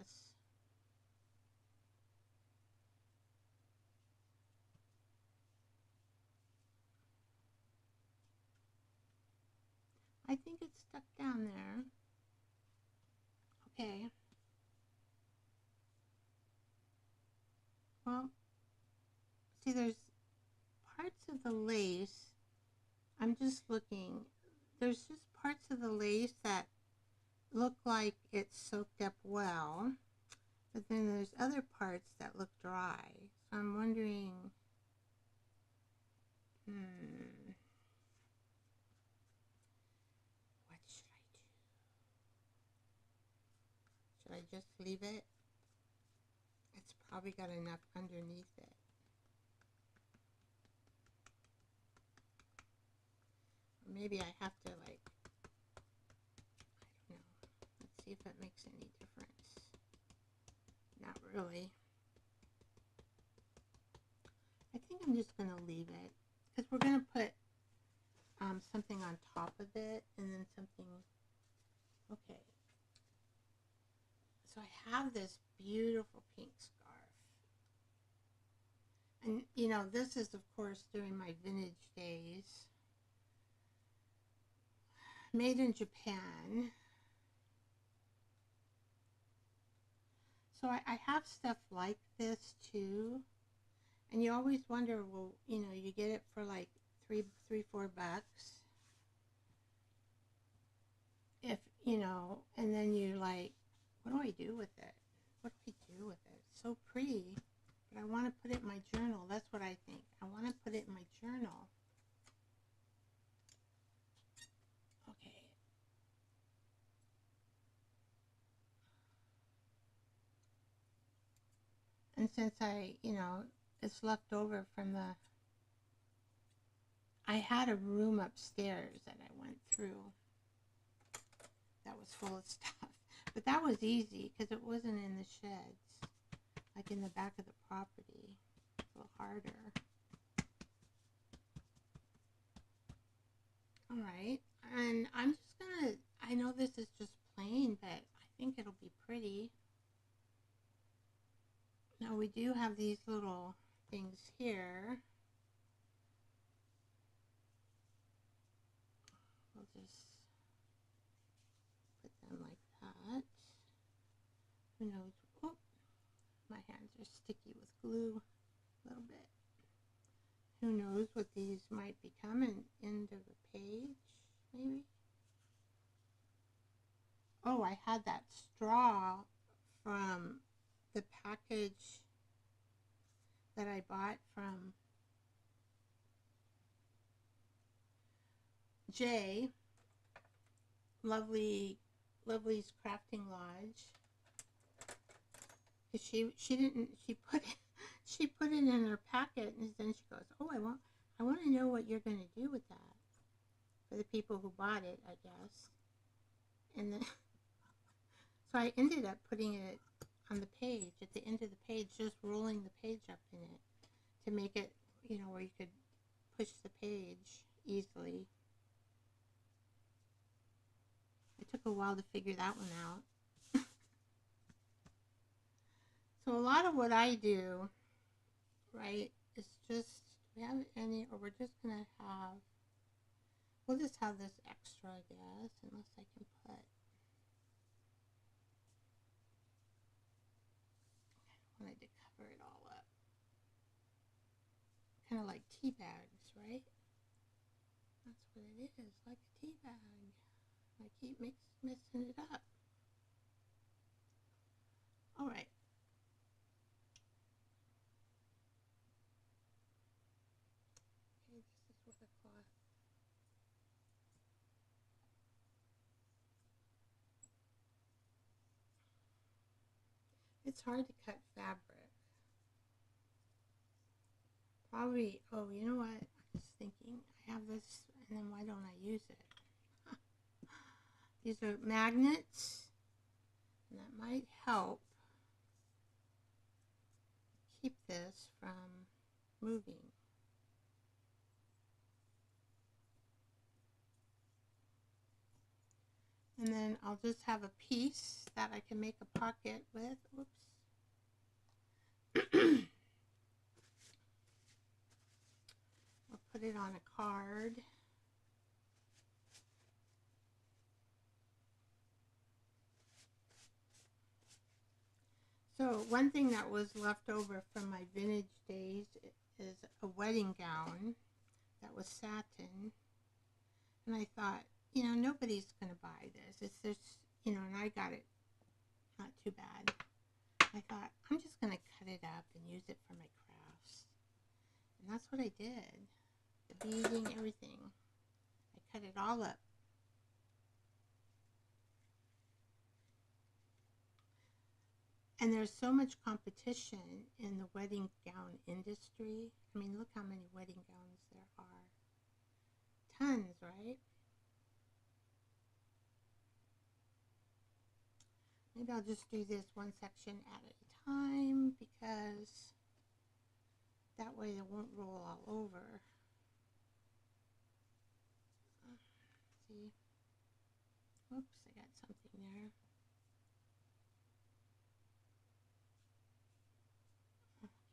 I think it's stuck down there. Okay. Well, see, there's parts of the lace. I'm just looking. There's just parts of the lace that look like it's soaked up well, but then there's other parts that look dry. So I'm wondering, what should I do? Should I just leave it? It's probably got enough underneath it. Or maybe I have to, like, I don't know. Let's see if it makes any difference. Not really. think I'm just going to leave it because we're going to put something on top of it and then something. Okay. So I have this beautiful pink scarf. And, you know, this is, of course, during my vintage days. Made in Japan. So I have stuff like this, too. And you always wonder, well, you know, you get it for like $4 if, you know, and then you're like, what do I do with it? What do I do with it? It's so pretty, but I want to put it in my journal. That's what I think. I want to put it in my journal. Okay. And since you know, it's left over from I had a room upstairs that I went through that was full of stuff. But that was easy because it wasn't in the sheds, like in the back of the property. It's a little harder. Alright, and I'm just gonna, I know this is just plain, but I think it'll be pretty. Now we do have these little things here. We'll just put them like that. Who knows? Oh, my hands are sticky with glue a little bit. Who knows what these might become in end of the page, maybe? Oh, I had that straw from the package that I bought from Jay, Lovely's Crafting Lodge. She put it in her packet, and then she goes, oh, I want to know what you're going to do with that for the people who bought it, I guess. And then so I ended up putting it on the page, at the end of the page, just rolling the page up in it to make it, you know, where you could push the page easily. It took a while to figure that one out. So a lot of what I do, right, is just, do we have any, or we're just going to have, we'll just have this extra, I guess, unless I can put, I wanted to cover it all up. Kind of like tea bags, right? That's what it is, like a tea bag. I keep messing it up. All right. Okay, this is what the cloth. It's hard to cut fabric. Probably, oh, you know what? I was thinking, I have this, and then why don't I use it? These are magnets, and that might help keep this from moving. And then I'll just have a piece that I can make a pocket with. Oops. I'll put it on a card. So one thing that was left over from my vintage days is a wedding gown that was satin. And I thought, you know, nobody's going to buy this. It's just, you know, and I got it not too bad. I thought, I'm just going to cut it up and use it for my crafts. And that's what I did. The beading, everything. I cut it all up. And there's so much competition in the wedding gown industry. I mean, look how many wedding gowns there are. Tons, right? Maybe I'll just do this one section at a time because That way it won't roll all over. See? Oops, I got something there.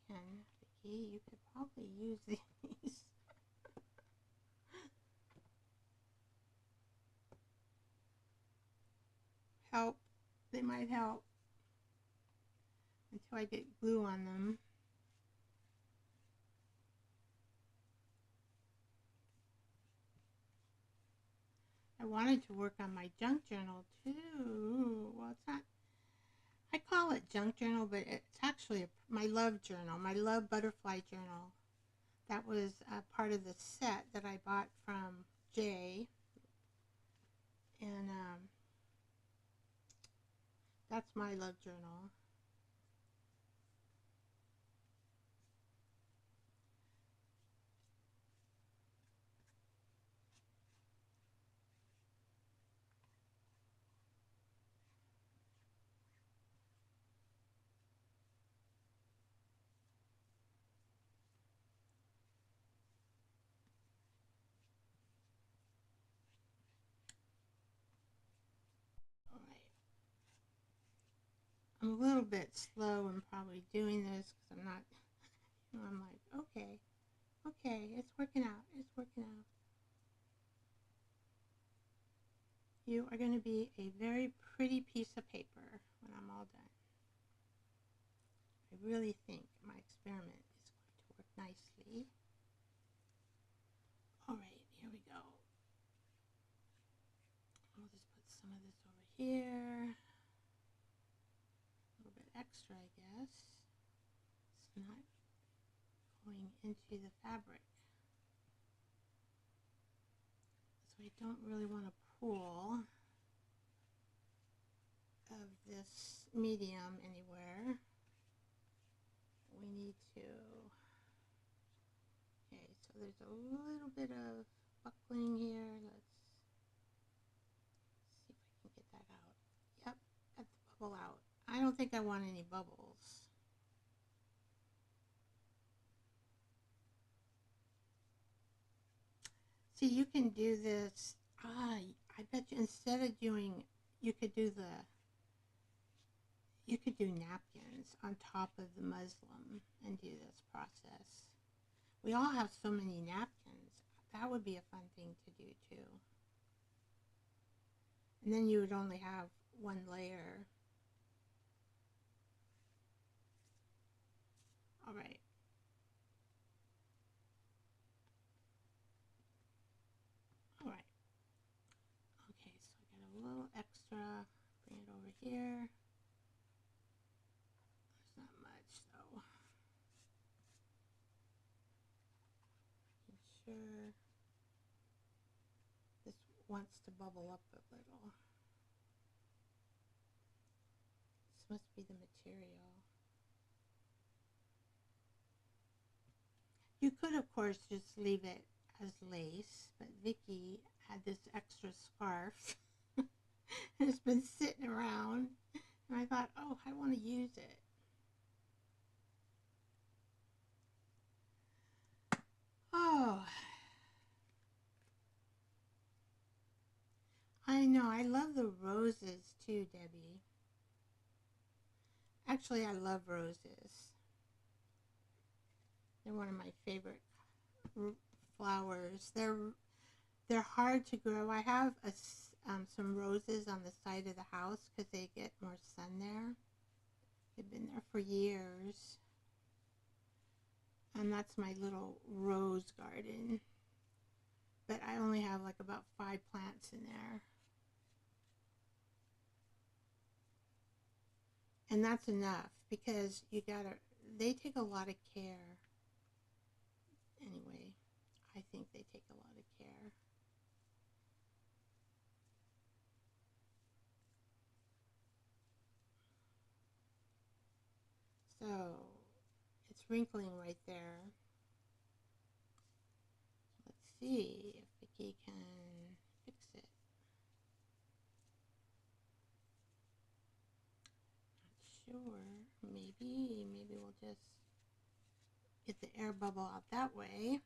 Again, Vicky, you could probably use these. Help. They might help until I get glue on them. I wanted to work on my junk journal too. Well, it's not, I call it junk journal, but it's actually my love journal, my love butterfly journal. That was part of the set that I bought from Jay. And that's my love journal. All right. I'm a little bit slow in probably doing this because I'm not, you know, I'm like, okay, it's working out, it's working out. You are going to be a very pretty piece of paper when I'm all done. I really think my experiment is going to work nicely. All right, here we go. I'll just put some of this over here. A little bit extra, I guess. It's not going into the fabric. So I don't really want a pool of this medium anywhere. We need to, okay, so there's a little bit of buckling here. Let's see if I can get that out. Yep, got the bubble out. I don't think I want any bubbles. See, you can do this. I bet you instead of doing, you could do napkins on top of the muslin and do this process. We all have so many napkins. That would be a fun thing to do too. And then you would only have one layer. All right. All right. Okay, so I got a little extra. Bring it over here. There's not much though. Make sure this wants to bubble up a little. This must be the material. You could, of course, just leave it as lace, but Vicky had this extra scarf and it's been sitting around, and I thought, oh, I want to use it. Oh, I know, I love the roses too, Debbie. Actually, I love roses. They're one of my favorite flowers. They're hard to grow. I have some roses on the side of the house because they get more sun there. They've been there for years. And that's my little rose garden. But I only have like about 5 plants in there. And that's enough because they take a lot of care. Anyway, I think they take a lot of care. So it's wrinkling right there. Let's see if Vicky can fix it. Not sure. Maybe we'll just get the air bubble out that way.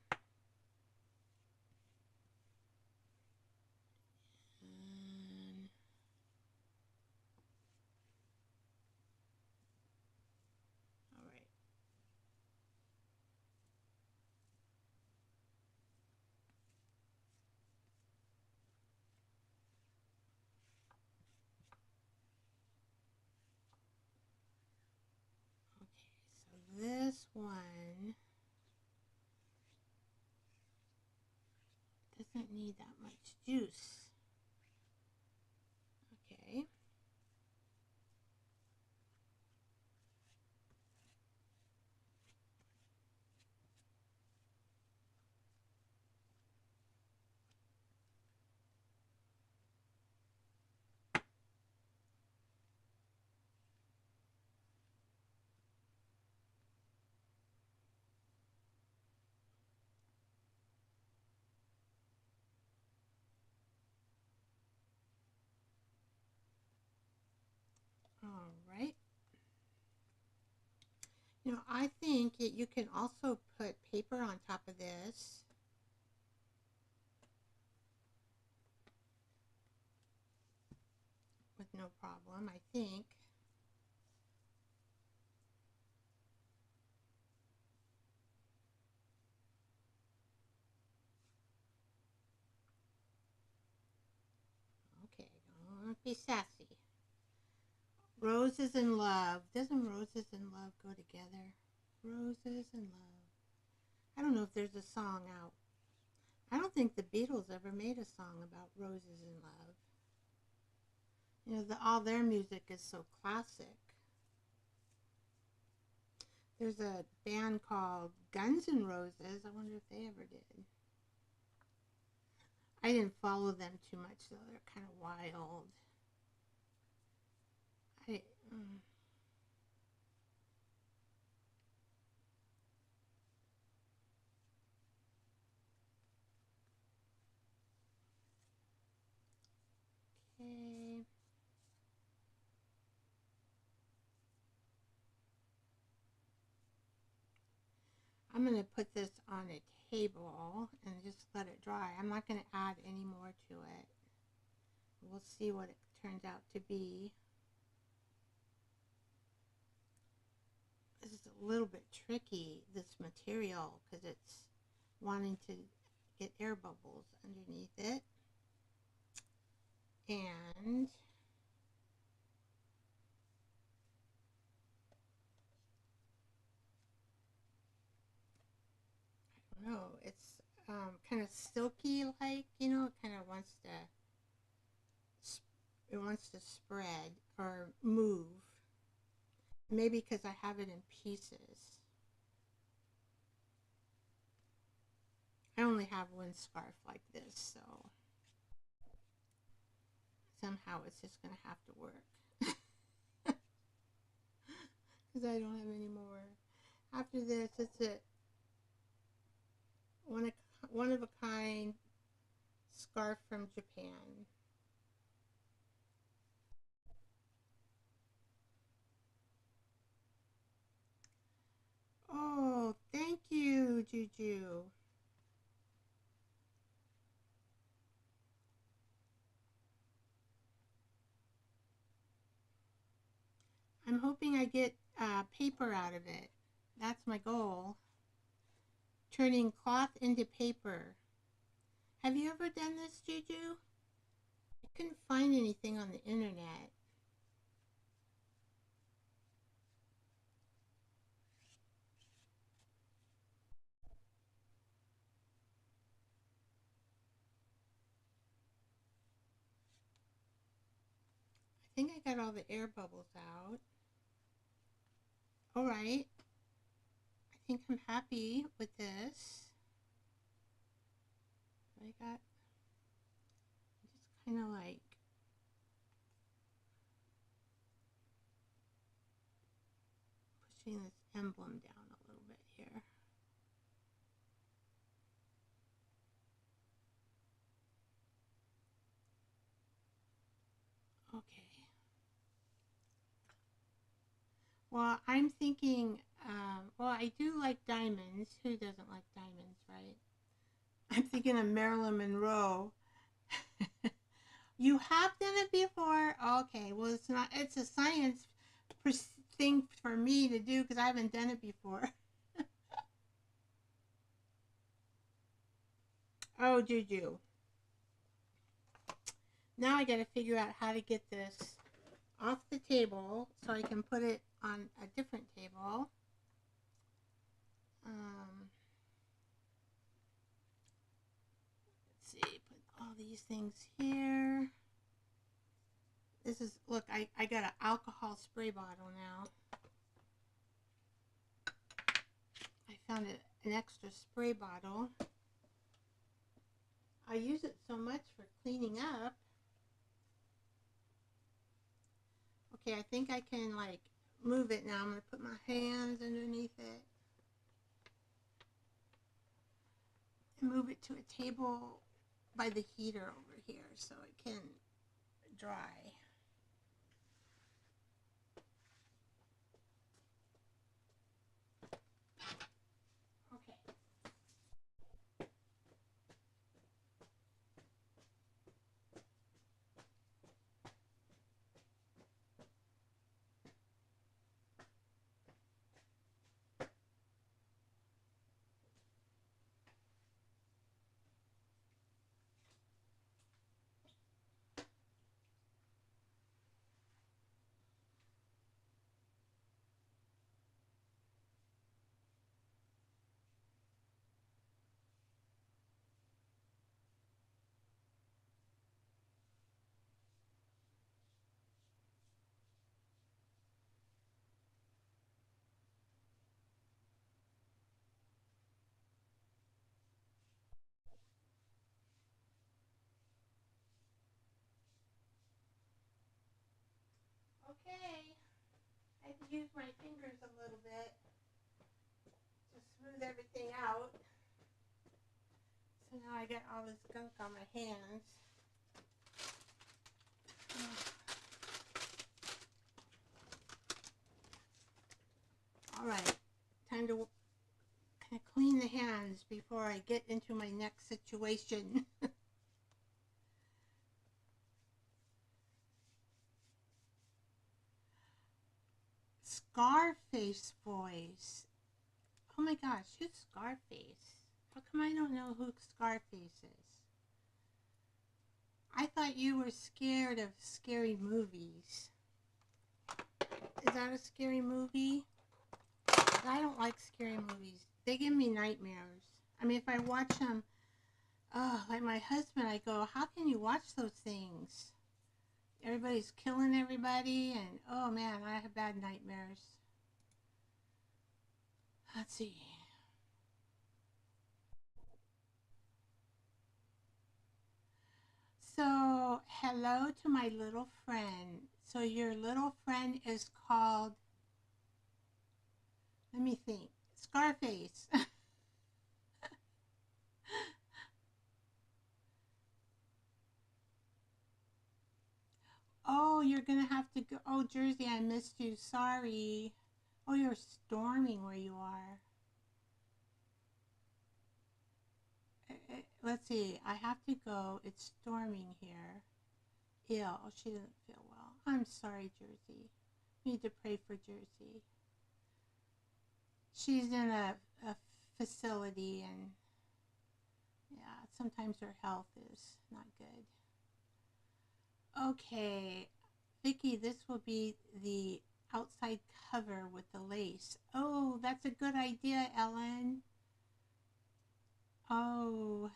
And all right. Okay, so this one doesn't need that much juice. Okay. All right. You know, I think that you can also put paper on top of this. With no problem, I think. Okay, don't be sassy. Roses and love. Doesn't roses and love go together? Roses and love. I don't know if there's a song out. I don't think the Beatles ever made a song about roses and love. You know, all their music is so classic. There's a band called Guns N' Roses. I wonder if they ever did. I didn't follow them too much, though. They're kind of wild. Okay. I'm going to put this on a table and just let it dry. I'm not going to add any more to it. We'll see what it turns out to be. This is a little bit tricky, this material, because it's wanting to get air bubbles underneath it. And I don't know, it's kind of silky like, you know, it kind of wants to spread or move. Maybe because I have it in pieces. I only have one scarf like this, so somehow it's just going to have to work. Because I don't have any more. After this, it's a one of a kind scarf from Japan. Oh, thank you, Juju. I'm hoping I get paper out of it. That's my goal. Turning cloth into paper. Have you ever done this, Juju? I couldn't find anything on the internet. I think I got all the air bubbles out. All right. I think I'm happy with this. I got just kind of like pushing this emblem down a little bit here. Okay. Well, I'm thinking Well, I do like diamonds. Who doesn't like diamonds, right? I'm thinking of Marilyn Monroe. You have done it before? Okay, well, it's not, it's a science thing for me to do because I haven't done it before. Oh, Juju. Now I gotta figure out how to get this off the table so I can put it on a different table. Let's see, put all these things here. This is, look, I got an alcohol spray bottle now. I found an extra spray bottle. I use it so much for cleaning up. Okay, I think I can like move it now. I'm going to put my hands underneath it and move it to a table by the heater over here so it can dry. Okay, I had to use my fingers a little bit to smooth everything out. So now I got all this gunk on my hands. All right, time to kind of clean the hands before I get into my next situation. Scarface voice. Oh my gosh, who's Scarface? How come I don't know who Scarface is? I thought you were scared of scary movies. Is that a scary movie? I don't like scary movies. They give me nightmares. I mean, if I watch them, oh, like my husband, I go, how can you watch those things? Everybody's killing everybody, and oh man, I have bad nightmares. Let's see. So, hello to my little friend. So, your little friend is called, let me think, Scarface. Oh, you're going to have to go. Oh, Jersey, I missed you. Sorry. Oh, you're storming where you are. Let's see. I have to go. It's storming here. Ill. Oh, she doesn't feel well. I'm sorry, Jersey. Need to pray for Jersey. She's in a facility, and yeah, sometimes her health is not good. Okay, Vicky, this will be the outside cover with the lace. Oh, that's a good idea, Ellen. Oh,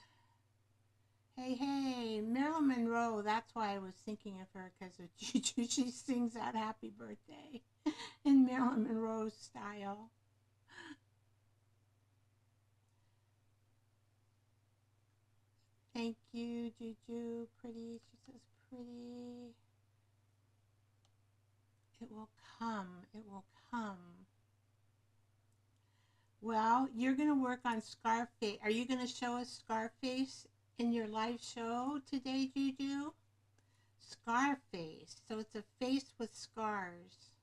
hey, Marilyn Monroe. That's why I was thinking of her, because of Juju. She sings that happy birthday in Marilyn Monroe style. Thank you, Juju. Pretty. She says pretty. It will come. It will come. Well, you're going to work on Scarface. Are you going to show us Scarface in your live show today, Juju? Scarface. So it's a face with scars.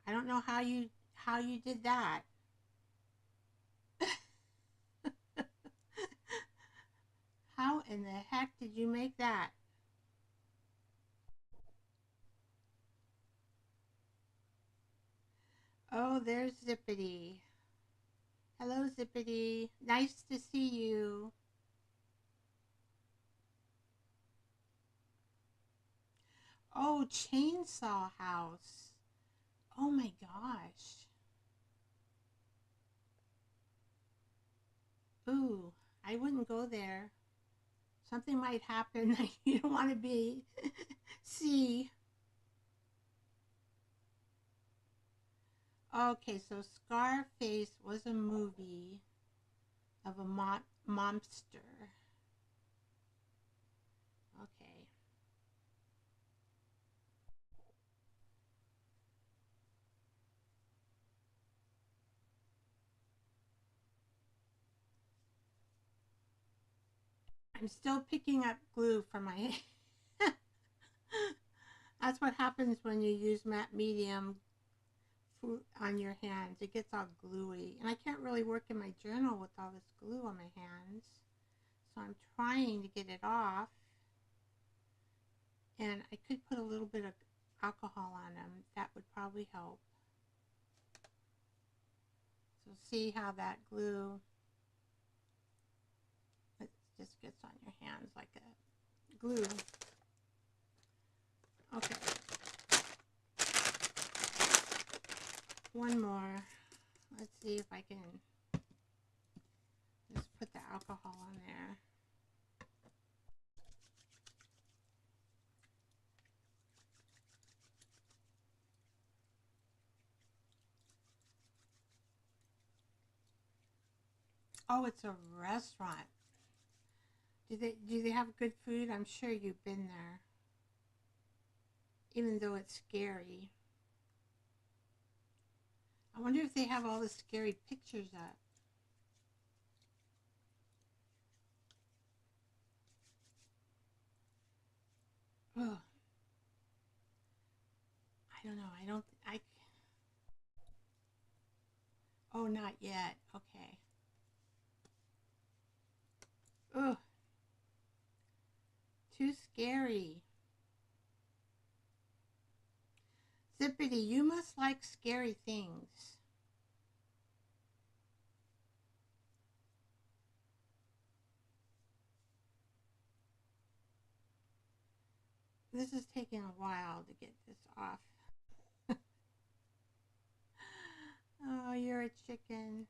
I don't know how you did that. in the heck did you make that? Oh, there's Zippity. Hello, Zippity. Nice to see you. Oh, Chainsaw House. Oh my gosh. Ooh, I wouldn't go there. Something might happen that you don't want to be. See. Okay, so Scarface was a movie of a monster. Okay. I'm still picking up glue for my That's what happens when you use matte medium on your hands. It gets all gluey. And I can't really work in my journal with all this glue on my hands. So I'm trying to get it off. And I could put a little bit of alcohol on them. That would probably help. So see how that glue, it just gets on your hands like a glue. Okay. One more. Let's see if I can just put the alcohol on there. Oh, it's a restaurant. Do they have good food? I'm sure you've been there. Even though it's scary. I wonder if they have all the scary pictures up. Ugh. I don't know. Oh, not yet. Okay. Ugh. Too scary. Zippity, you must like scary things. This is taking a while to get this off. Oh, you're a chicken.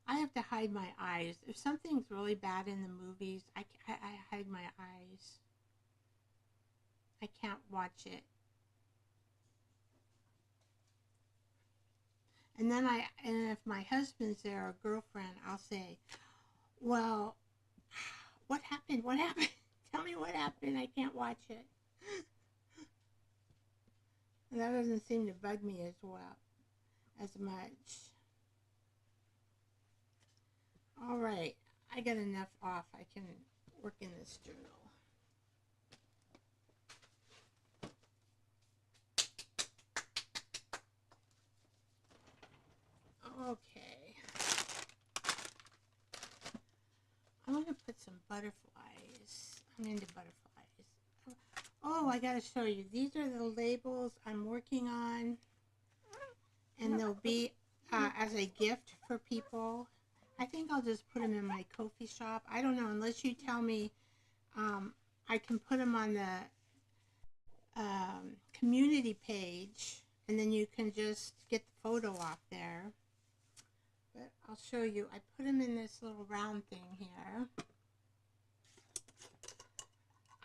I have to hide my eyes. If something's really bad in the movies, I hide my eyes. I can't watch it. And then and if my husband's there or girlfriend, I'll say, well, what happened? What happened? Tell me what happened. I can't watch it. And that doesn't seem to bug me as well, as much. All right, I got enough off. I can work in this journal. Okay. I want to put some butterflies. I'm into butterflies. Oh, I got to show you. These are the labels I'm working on. And they'll be as a gift for people. I think I'll just put them in my Ko-fi shop. I don't know, unless you tell me I can put them on the community page, and then you can just get the photo off there. But I'll show you. I put them in this little round thing here.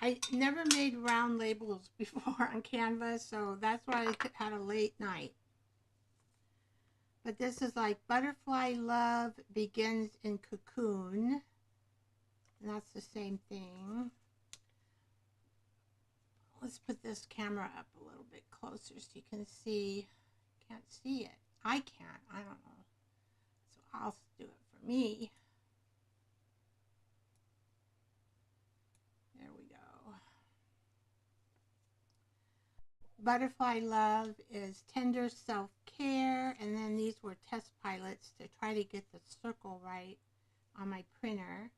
I never made round labels before on Canva, so that's why I had a late night. But this is like Butterfly Love Begins in Cocoon. And that's the same thing. Let's put this camera up a little bit closer so you can see. Can't see it. I can't. I don't know. So I'll do it for me. There we go. Butterfly Love is tender self-care, and then these were test pilots to try to get the circle right on my printer.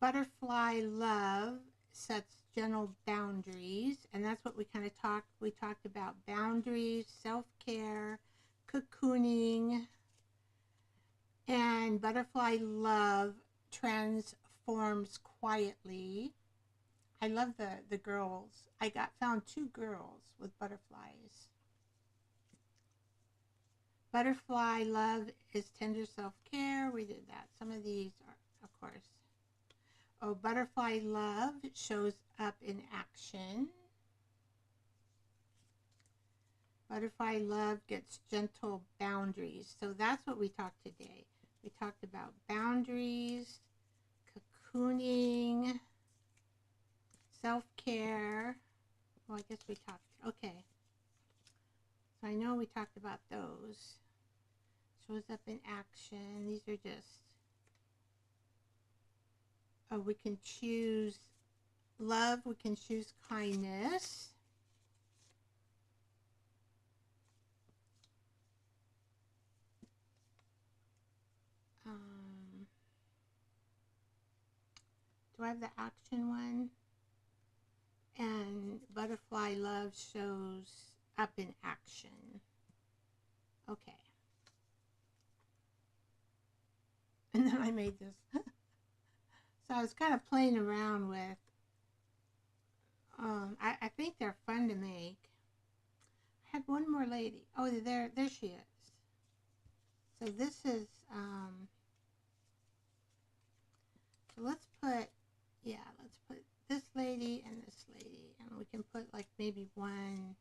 Butterfly Love sets gentle boundaries, and that's what we talked about boundaries, self-care, cocooning, and Butterfly Love transforms quietly. I love the girls. I found 2 girls with butterflies. Butterfly Love is tender self-care. We did that. Some of these are, of course. Oh, Butterfly Love shows up in action. Butterfly Love gets gentle boundaries. So that's what we talked today. We talked about boundaries, cocooning, self-care. Well, I guess we talked, okay. So I know we talked about those. Shows up in action. These are just, oh, we can choose love, we can choose kindness. Do I have the action one? And Butterfly Love shows up in action. Okay. And then I made this. So I was kind of playing around with, I think they're fun to make. I had one more lady. Oh, there she is. So this is, so let's put this lady and this lady. And we can put like maybe one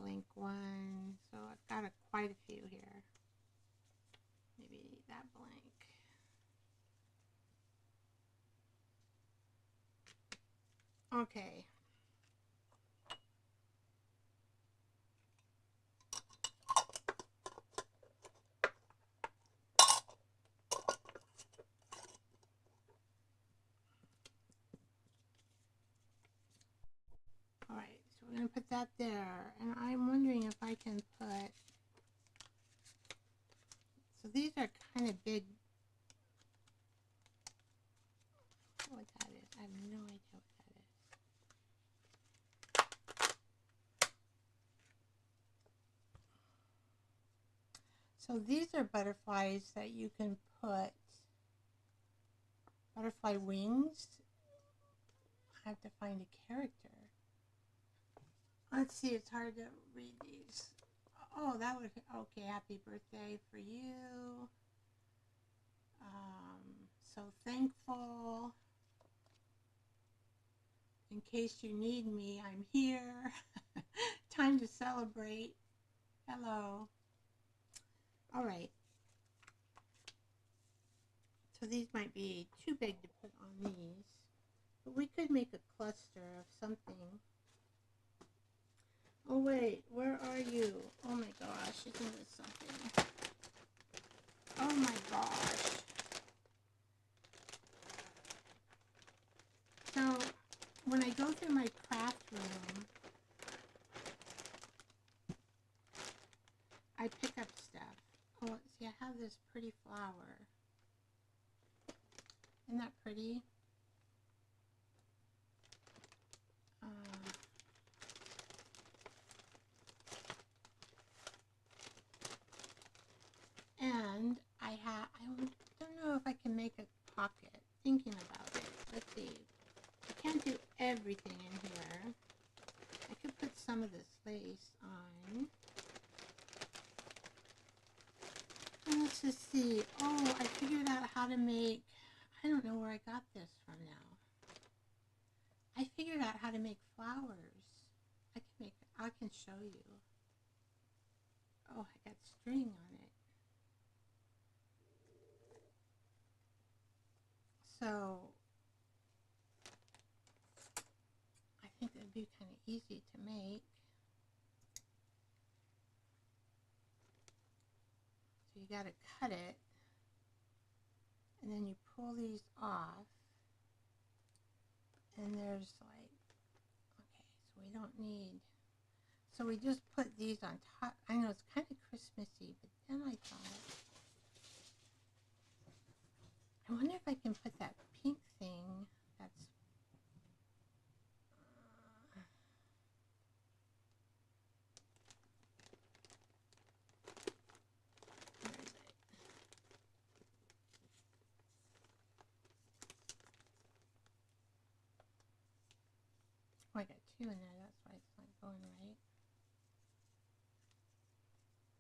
blank one. So I've got quite a few here. Maybe that blank. Okay. All right, so we're going to put that there. And I'm wondering if I can put, so these are kind of big. What that is, I have no idea what that is. So these are butterflies that you can put, butterfly wings. I have to find a character. Let's see, it's hard to read these. Oh, that would, okay, happy birthday for you. So thankful. In case you need me, I'm here. Time to celebrate. Hello. All right. So these might be too big to put on these. But we could make a cluster of something. Oh wait, where are you? Oh my gosh, isn't this something? Oh my gosh. So when I go through my craft room, I pick up stuff. Oh, see, I have this pretty flower. Isn't that pretty? And I don't know if I can make a pocket. Thinking about it. Let's see. I can't do everything in here. I could put some of this lace on. And let's just see. Oh, I figured out how to make, I don't know where I got this from now. I figured out how to make flowers. I can show you. Oh, I got string on it. So I think that'd be kind of easy to make. So you got to cut it, and then you pull these off, and there's like, okay, so we don't need, so we just put these on top. I know it's kind of Christmassy, but then I thought, I wonder if I can put that pink Oh, I got two in there, that's why it's not going right.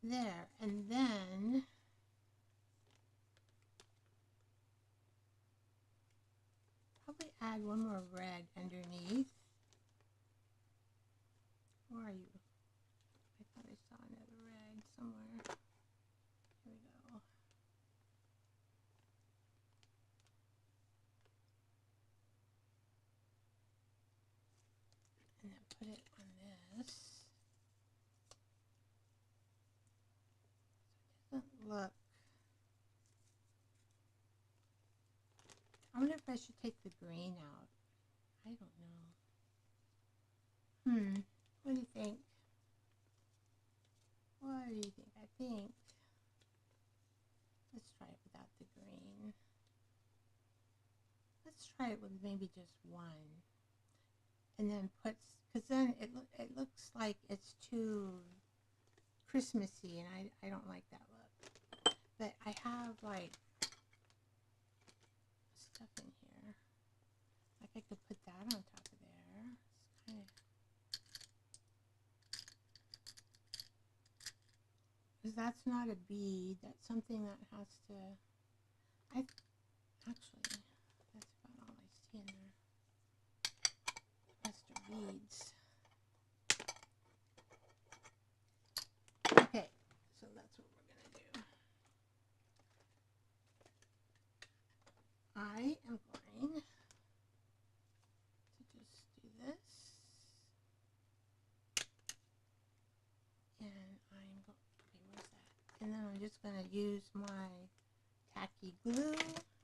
There, and then probably add one more red underneath. Where are you? I thought I saw another red somewhere. Here we go. And then put it on this. So it doesn't look. I wonder if I should take the green out. I don't know. What do you think? What do you think? I think, let's try it without the green. Let's try it with maybe just one. And then put, because then it looks like it's too Christmassy, and I don't like that look. But I have like stuff in here. Like I could put that on top of there. It's kind of, because that's not a bead, that's something that has to, actually, that's about all I see in there. The rest are beads. Okay, so that's what we're going to do. I am going to just do this. And I'm going, okay, where's that? And then I'm just going to use my tacky glue.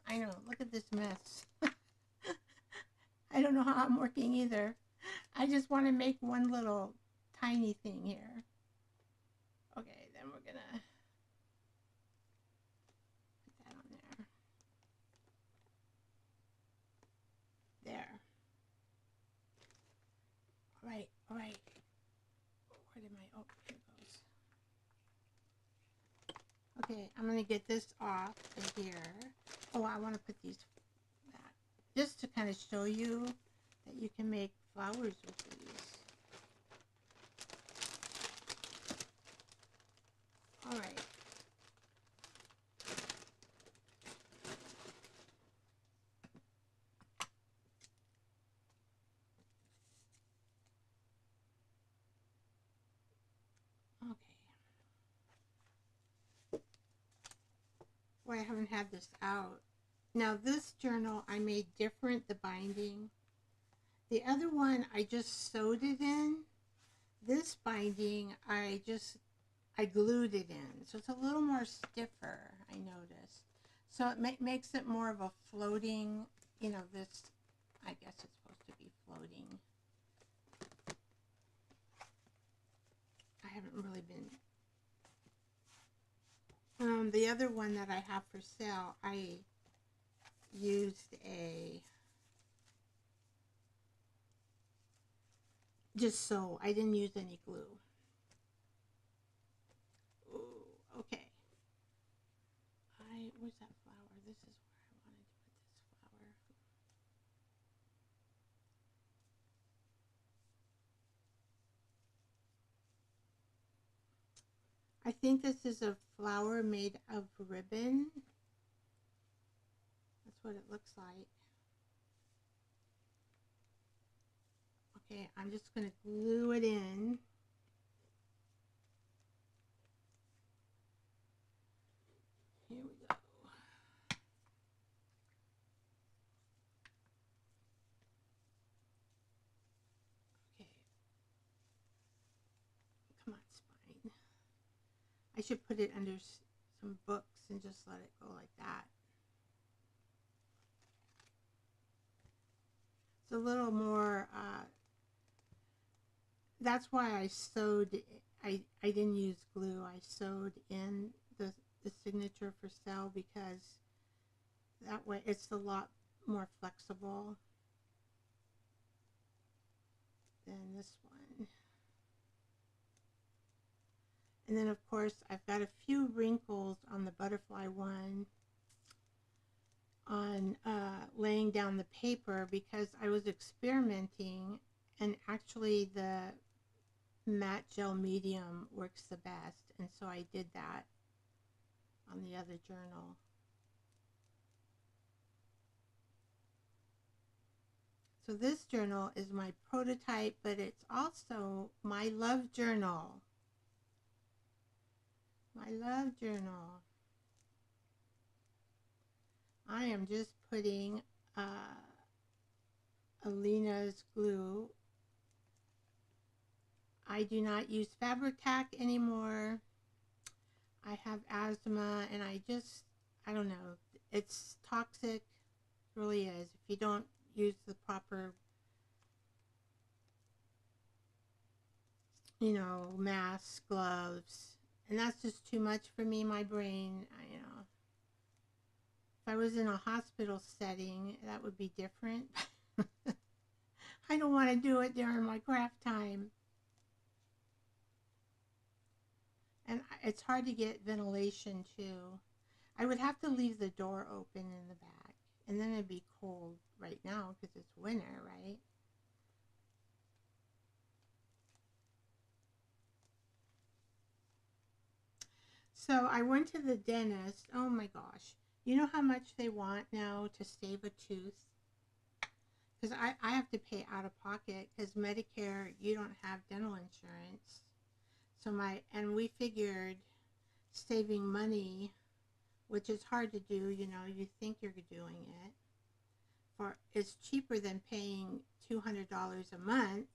I know, look at this mess. I don't know how I'm working either. I just want to make one little tiny thing here. Okay, then we're going to put that on there. There. All right, all right. Where did my, oh, here it goes. Okay, I'm going to get this off of here. Oh, I want to put these back. Just to kind of show you that you can make flowers with these. All right. Okay. Boy, I haven't had this out. Now this journal I made different, the binding. The other one I just sewed it in. This binding I glued it in. So it's a little more stiffer, I noticed. So it makes it more of a floating, you know, this, I guess it's supposed to be floating. I haven't really been, the other one that I have for sale, I used a, just so, I didn't use any glue. Ooh, okay. Where's that flower? This is where I wanted to put this flower. I think this is a flower made of ribbon. That's what it looks like. Okay, I'm just going to glue it in. Here we go. Okay. Come on, spine. I should put it under some books and just let it go like that. It's a little more, that's why I sewed, I didn't use glue. I sewed in the signature for sale because that way it's a lot more flexible than this one. And then of course I've got a few wrinkles on the butterfly one on laying down the paper because I was experimenting And actually the matte gel medium works the best, and so I did that on the other journal. So this journal is my prototype, but it's also my love journal. My love journal. I am just putting Alina's glue. I do not use fabric tack anymore. I have asthma, and I don't know. It's toxic. It really is. If you don't use the proper, you know, masks, gloves, and that's just too much for me, my brain, you know. If I was in a hospital setting, that would be different. I don't want to do it during my craft time. And it's hard to get ventilation too. I would have to leave the door open in the back, and then it'd be cold right now because it's winter, right? So I went to the dentist. Oh my gosh. You know how much they want now to save a tooth? Because I have to pay out of pocket because Medicare, you don't have dental insurance. So and we figured saving money, which is hard to do, you know, you think you're doing it, it's cheaper than paying $200 a month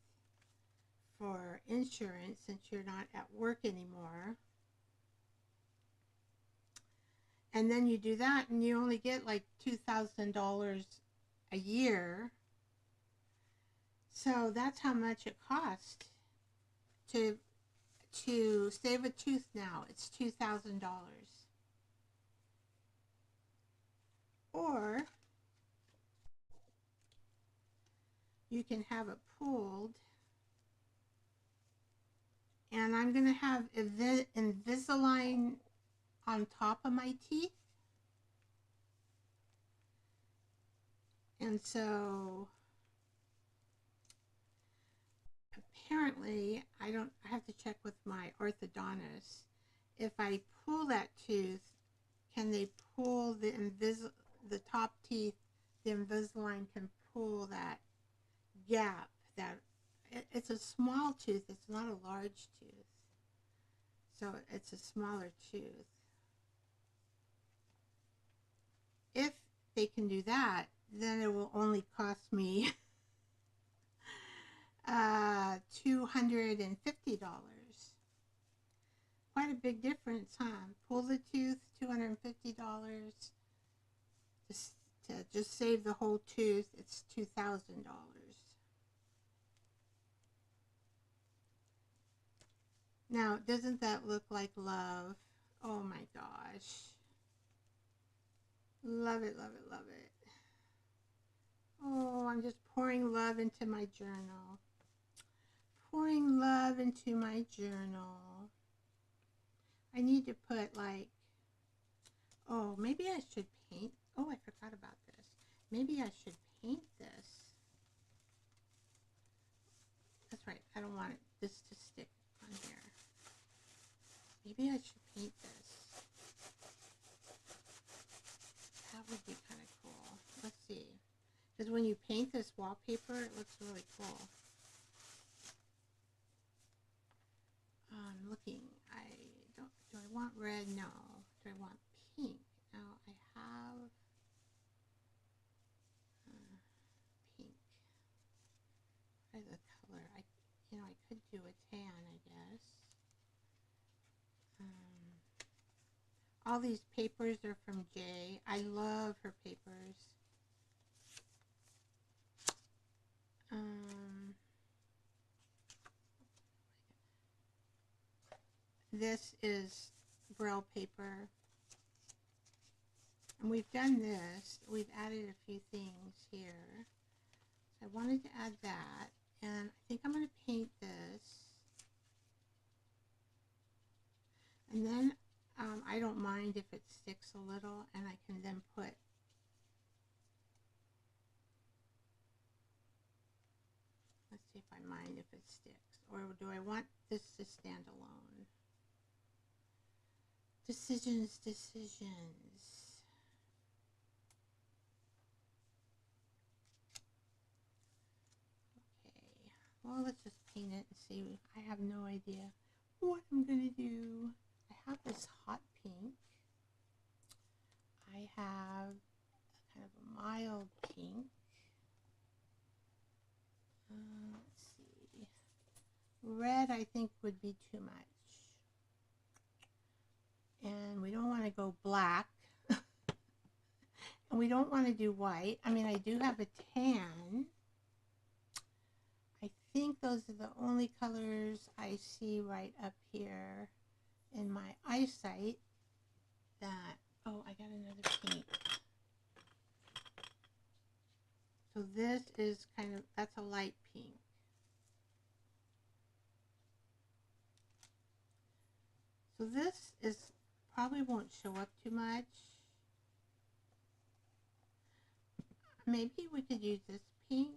for insurance since you're not at work anymore. And then you do that and you only get like $2,000 a year. So that's how much it costs to save a tooth now. It's $2,000. Or you can have it pulled, and I'm going to have Invisalign on top of my teeth. And so apparently I have to check with my orthodontist. If I pull that tooth, can they pull the top teeth? The Invisalign can pull that gap. It's a small tooth. It's not a large tooth. So it's a smaller tooth. If they can do that, then it will only cost me $250. Quite a big difference, huh? Pull the tooth, $250. To just save the whole tooth, it's $2,000. Now, doesn't that look like love? Oh my gosh. Love it, love it, love it. Oh, I'm just pouring love into my journal. Pouring love into my journal. I need to put like, oh, maybe I should paint. Oh, I forgot about this. Maybe I should paint this. That's right. I don't want this to stick on here. Maybe I should paint this. That would be kind of cool. Let's see. Because when you paint this wallpaper, it looks really cool. I'm looking. Do I want red? No. Do I want pink? No, I have pink. What is the color? I could do a tan, I guess. All these papers are from Jay. I love her papers. This is Braille paper. And we've done this. We've added a few things here. So I wanted to add that. And I think I'm going to paint this. And then I don't mind if it sticks a little, and I can then put let's see if I mind if it sticks, or do I want this to stand alone? Decisions, decisions. Okay, well, let's just paint it and see. I have no idea what I'm gonna do. I have this hot pink. I have kind of a mild pink. Let's see. Red, I think, would be too much. And we don't want to go black. And we don't want to do white. I mean, I do have a tan. I think those are the only colors I see right up here in my eyesight that, oh, I got another pink. So this is kind of, that's a light pink. So this is, probably won't show up too much. Maybe we could use this pink.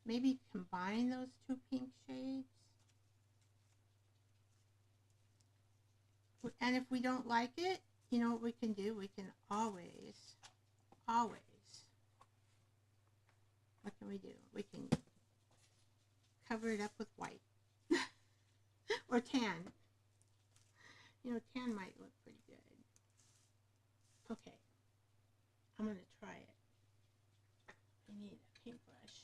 Maybe combine those two pink shades. And if we don't like it, you know what we can do? We can always, what can we do? We can cover it up with white. Or tan. You know, tan might look pretty good. Okay. I'm going to try it. I need a paintbrush.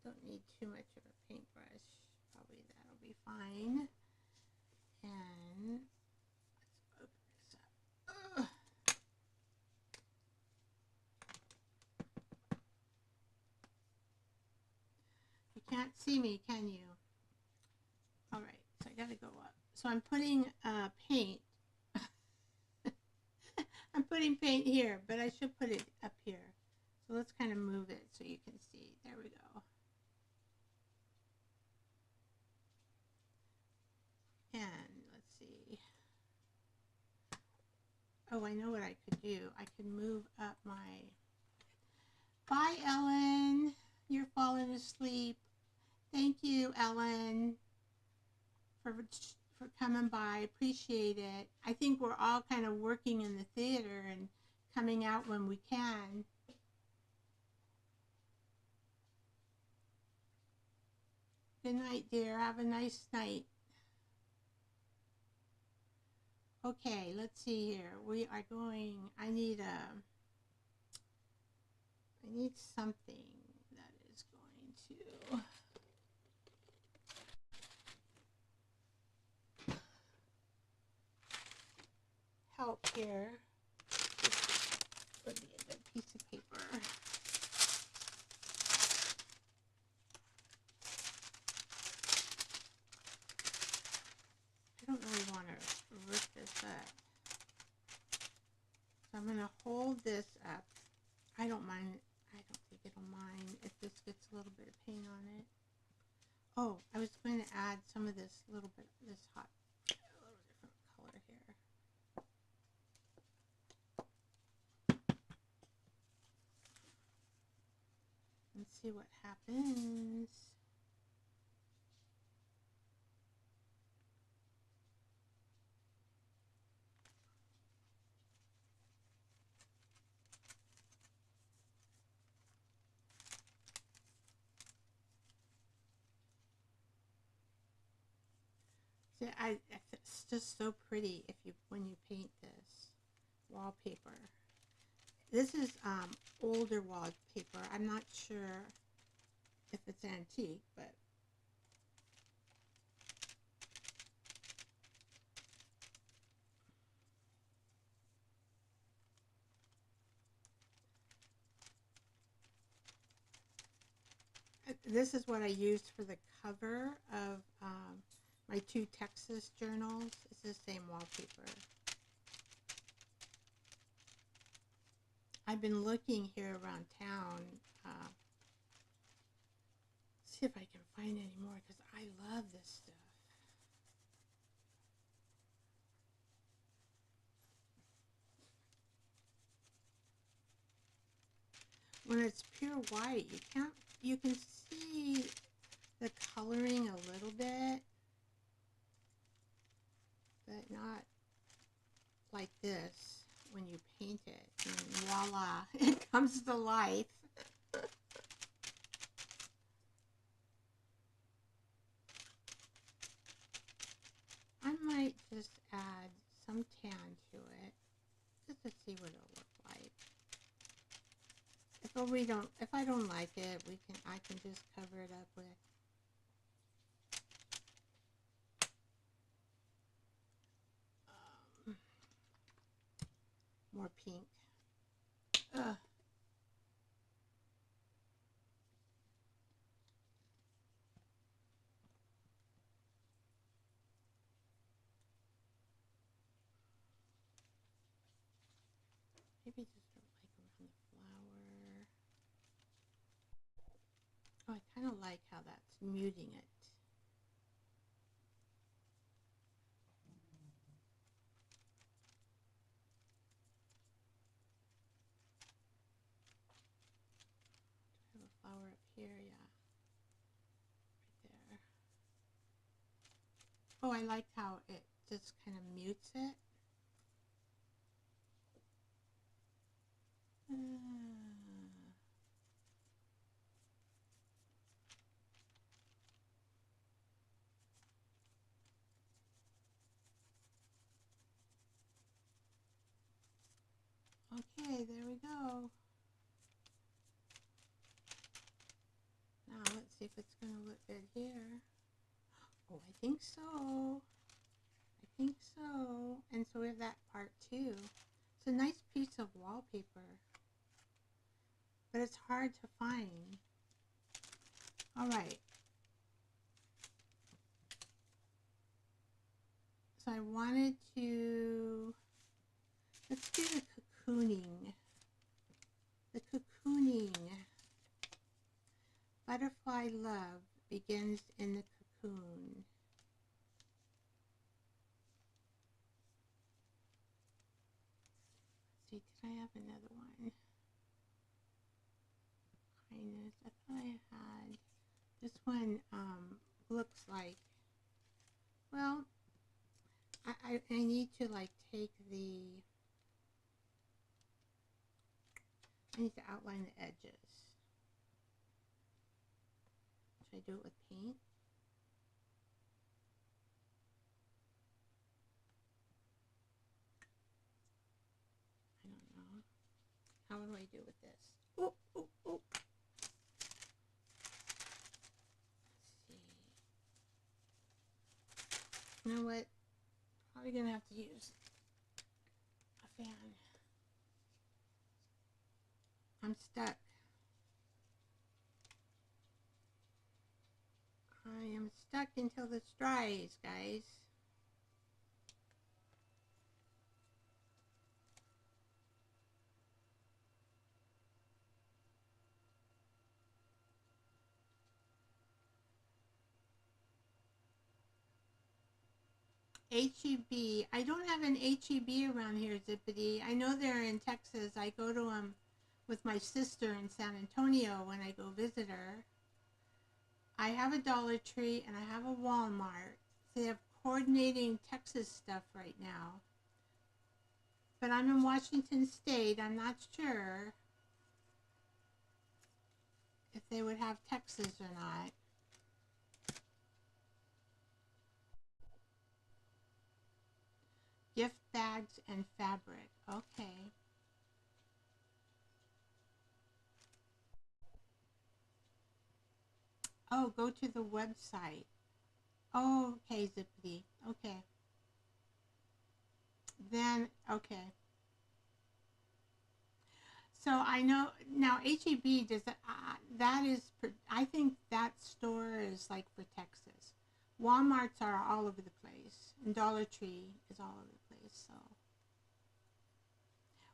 Don't need too much of a paintbrush. Probably that'll be fine. And let's open this up. Ugh. You can't see me, can you? All right, so I got to go up. So I'm putting paint. I'm putting paint here, but I should put it up here. So let's kind of move it so you can see. There we go. And let's see. Oh, I know what I could do. I could move up my... Bye, Ellen. You're falling asleep. Thank you, Ellen, for coming by. Appreciate it. I think we're all kind of working in the theater and coming out when we can. Good night, dear. Have a nice night. Okay, let's see here. We are going, I need something that is going to help here. This would be a good piece of paper. I don't really want to rip this up. So I'm going to hold this up. I don't mind, I don't think it'll mind if this gets a little bit of paint on it. Oh, I was going to add some of this little bit, this hot, a little different color here. Let's see what happens. See, it's just so pretty when you paint this wallpaper. This is older wallpaper. I'm not sure if it's antique, but this is what I used for the cover of my 2 Texas journals. It's the same wallpaper. I've been looking here around town, see if I can find any more, because I love this stuff. when it's pure white, you can see the coloring a little bit, but not like this when you paint it. And voila, it comes to life. I might just add some tan to it, just to see what it'll look like. If I don't like it, I can just cover it up with more pink. Ugh. Maybe just like around the flower. Oh, I kind of like how that's muting it. Do I have a flower up here? Yeah. Right there. Oh, I like how it just kind of mutes it. Okay, there we go. Now let's see if it's going to look good here. Oh, I think so. I think so. And so we have that part too. It's a nice piece of wallpaper, but it's hard to find. All right. So I wanted to, let's do the cocooning. The cocooning. Butterfly love begins in the cocoon. Let's see, did I have another one? Kindness. I thought I had. This one looks like, well, I need to like take the, I need to outline the edges. Should I do it with paint? I don't know. How do I do with this? Oh, oh, oh. Let's see. You know what? Probably gonna have to use a fan. I'm stuck. I am stuck until this dries, guys. HEB. I don't have an HEB around here, Zippity. I know they're in Texas. I go to them with my sister in San Antonio when I go visit her. I have a Dollar Tree and I have a Walmart. They have coordinating Texas stuff right now. But I'm in Washington State. I'm not sure if they would have Texas or not. Gift bags and fabric. Okay. Oh, go to the website. Oh, okay, Zippity. Okay. Then, okay. So I know now HEB does that. That is, I think that store is like for Texas. Walmarts are all over the place, and Dollar Tree is all over the place. So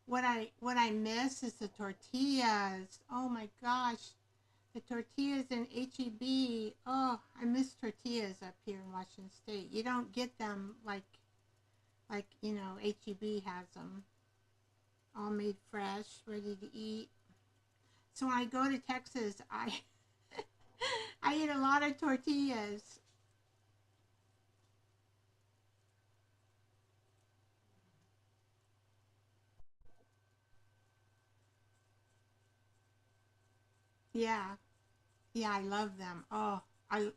what I miss is the tortillas. Oh my gosh, the tortillas in HEB. Oh, I miss tortillas up here in Washington State. You don't get them like you know HEB has them, all made fresh, ready to eat. So when I go to Texas, I eat a lot of tortillas. Yeah, yeah, I love them. Oh, I,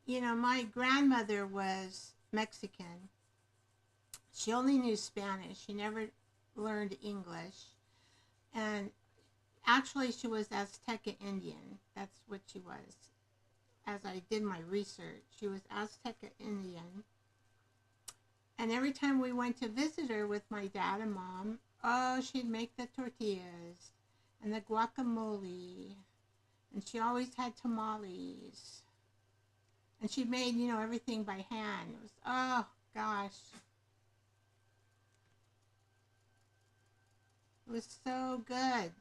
my grandmother was Mexican. She only knew Spanish. She never learned English. And actually, she was Azteca Indian. That's what she was. As I did my research, she was Azteca Indian. And every time we went to visit her with my dad and mom, oh, she'd make the tortillas and the guacamole. And she always had tamales. And she made, everything by hand. It was, oh, gosh. It was so good.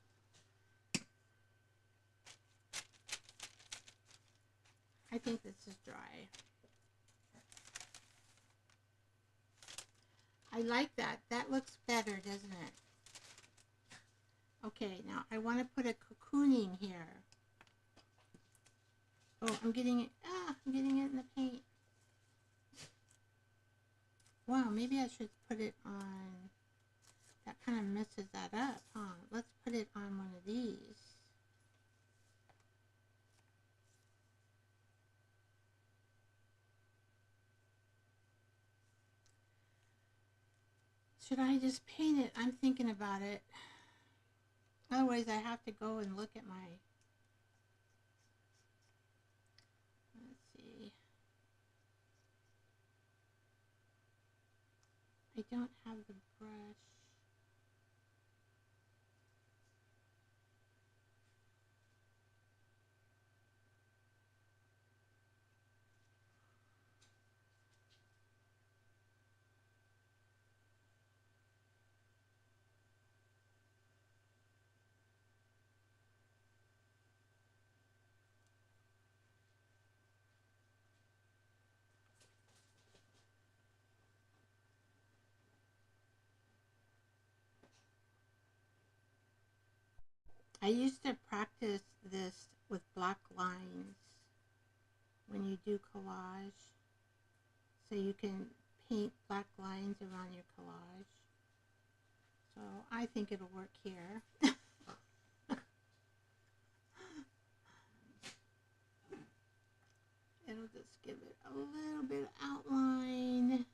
I think this is dry. I like that. That looks better, doesn't it? Okay, now I want to put a cocooning here. Oh, I'm getting it in the paint. Wow, maybe I should put it on, that kind of messes that up, huh? Let's put it on one of these. Should I just paint it? I'm thinking about it. Otherwise, I have to go and look at my, let's see. I don't have the brush. I used to practice this with black lines when you do collage. So you can paint black lines around your collage. So I think it'll work here. It'll just give it a little bit of outline.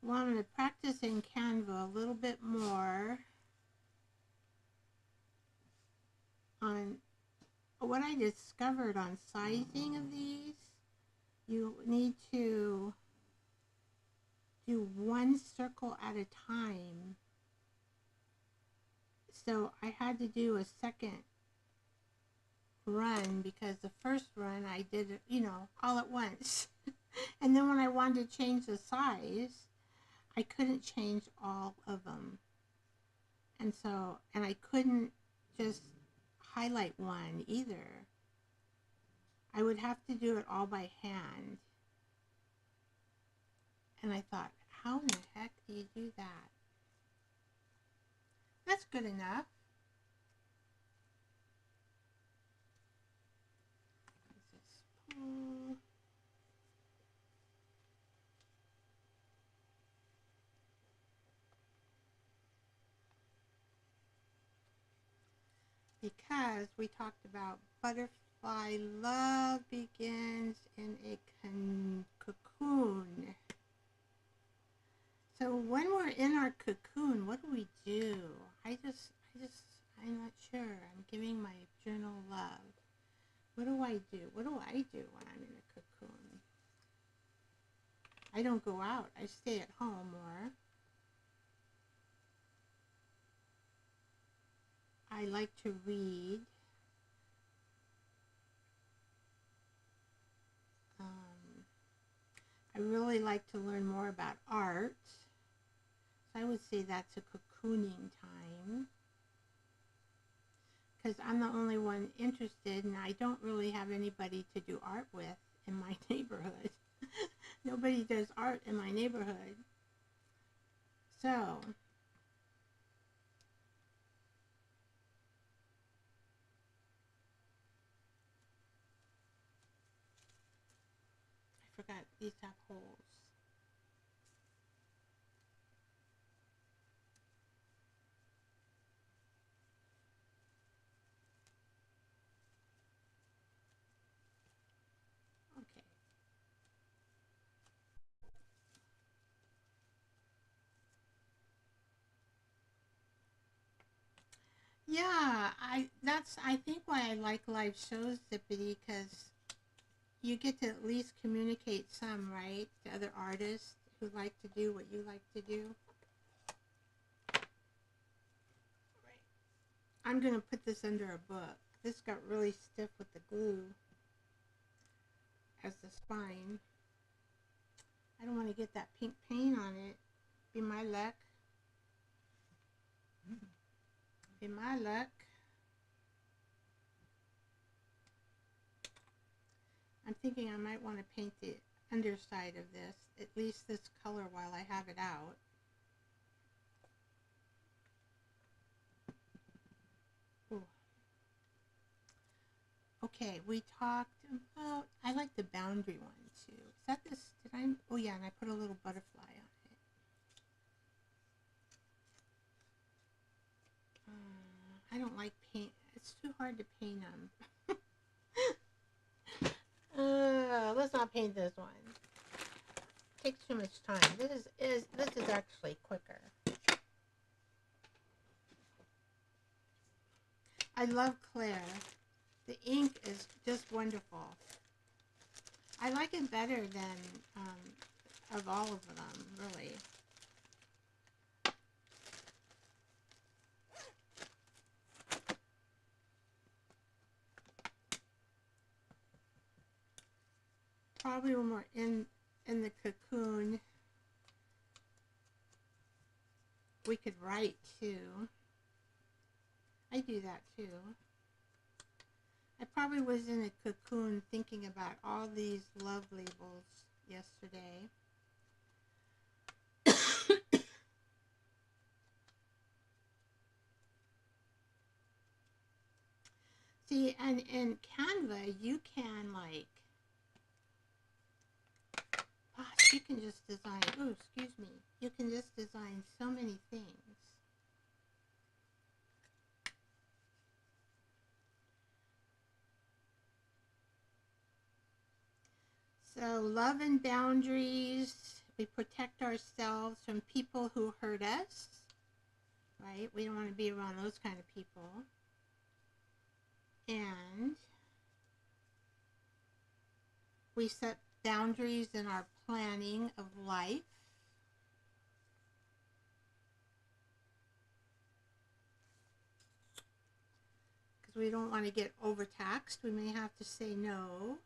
Well, I'm going to practice in Canva a little bit more on what I discovered on sizing of these. You need to do one circle at a time. So I had to do a second run because the first run I did it, all at once. And then when I wanted to change the size, I couldn't change all of them. And I couldn't just highlight one either. I would have to do it all by hand. And I thought, how in the heck do you do that? That's good enough. Because we talked about butterfly love begins in a cocoon. So when we're in our cocoon, what do we do? I'm not sure. I'm giving my journal love. What do I do? What do I do when I'm in a cocoon? I don't go out. I stay at home more. I like to read. I really like to learn more about art. So I would say that's a cocooning time. Because I'm the only one interested, and I don't really have anybody to do art with in my neighborhood. Nobody does art in my neighborhood. So, I forgot these have holes. Okay. Yeah, I think why I like live shows, Zippity, because you get to at least communicate some, right, to other artists who like to do what you like to do. Right. I'm going to put this under a book. This got really stiff with the glue as the spine. I don't want to get that pink paint on it. Be my luck. Be my luck. I'm thinking I might want to paint the underside of this, at least this color while I have it out. Ooh. Okay, we talked about, I like the boundary one too. Is that this, did I, oh yeah, and I put a little butterfly on it. I don't like paint, it's too hard to paint on. Let's not paint this one. It takes too much time. This is actually quicker. I love Claire. The ink is just wonderful. I like it better than of all of them, really. Probably when we're in the cocoon, we could write too. I do that too. I probably was in a cocoon thinking about all these love labels yesterday. See, and in Canva, you can like, gosh, you can just design, oh, excuse me, you can just design so many things. So love and boundaries, we protect ourselves from people who hurt us, right? We don't want to be around those kind of people. And we set boundaries in our planning of life. Because we don't want to get overtaxed. We may have to say no.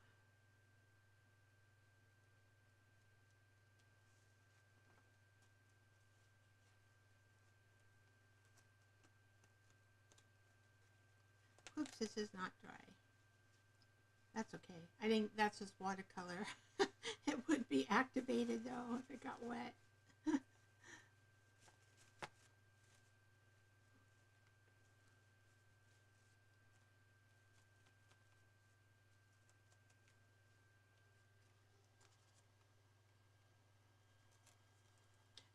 Oops, this is not dry. That's okay. I think that's just watercolor. It would be activated though if it got wet.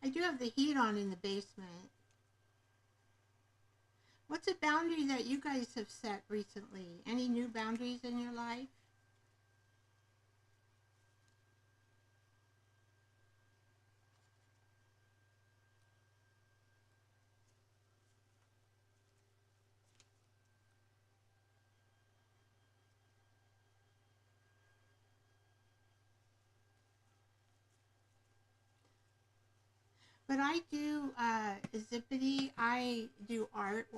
I do have the heat on in the basement. What's a boundary that you guys have set recently? Any new boundaries in your life? But I do Zippity. I do art.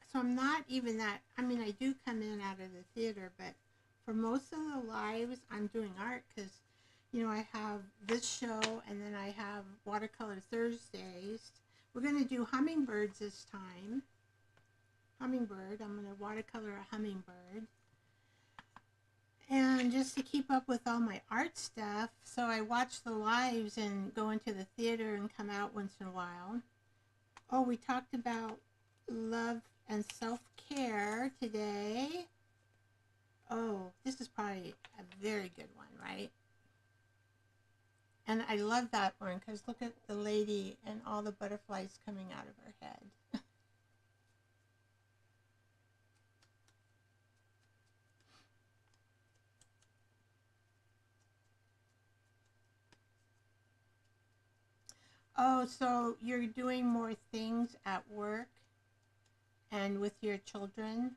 So I'm not even that. I mean, I do come in out of the theater, but for most of the lives, I'm doing art because, you know, I have this show and then I have Watercolor Thursdays. We're going to do hummingbirds this time. Hummingbird. I'm going to watercolor a hummingbird. And just to keep up with all my art stuff, so I watch the lives and go into the theater and come out once in a while. Oh, we talked about love and self-care today. Oh, this is probably a very good one, right? And I love that one because look at the lady and all the butterflies coming out of her head. Oh, so you're doing more things at work and with your children?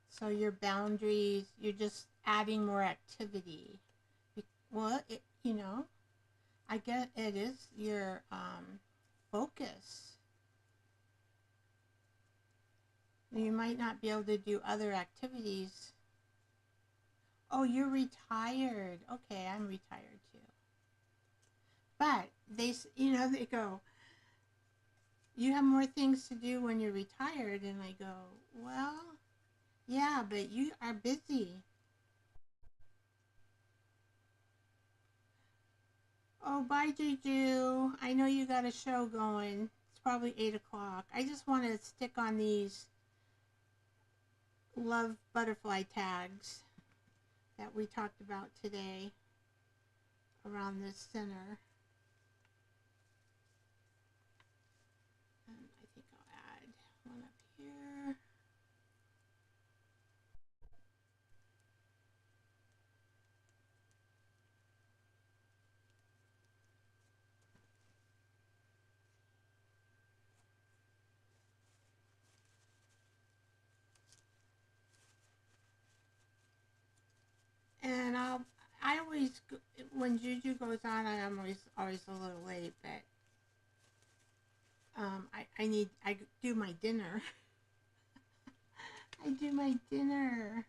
So your boundaries, you're just adding more activity. Well, you know, I get it is your focus. You might not be able to do other activities. Oh, you're retired. Okay, I'm retired too. But they, you know, they go, you have more things to do when you're retired. And I go, well, yeah, but you are busy. Oh, bye, Juju. I know you got a show going. It's probably 8 o'clock. I just want to stick on these love butterfly tags that we talked about today around this center. And I think I'll add one up here. And I always, when Juju goes on, I'm always a little late, but I do my dinner. I do my dinner.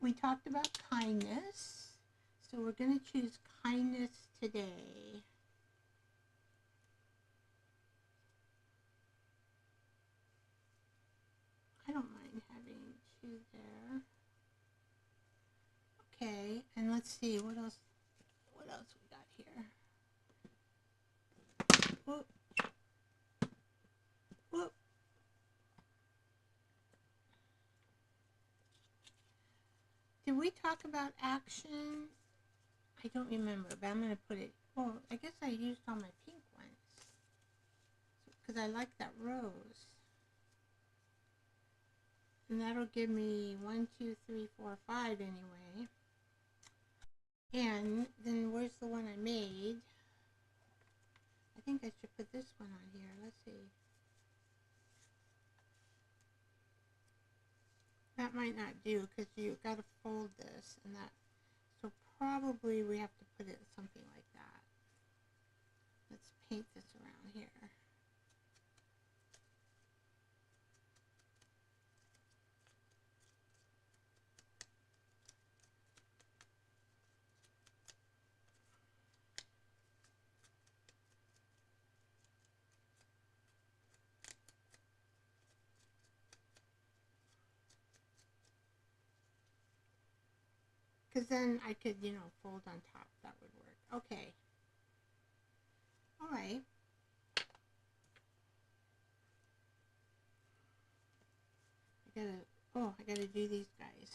We talked about kindness, so we're going to choose kindness today. I don't mind having two there. Okay, and let's see what else we got here. Whoop. Whoop. Did we talk about action? I don't remember, but I'm going to put it, well, I guess I used all my pink ones because I like that rose. And that'll give me 1, 2, 3, 4, 5 anyway. And then where's the one I made? I think I should put this one on here. Let's see. That might not do because you got to fold this and that. So probably we have to put it something like that. Let's paint this around here. Because then I could, you know, fold on top. That would work. Okay. All right. I gotta do these guys.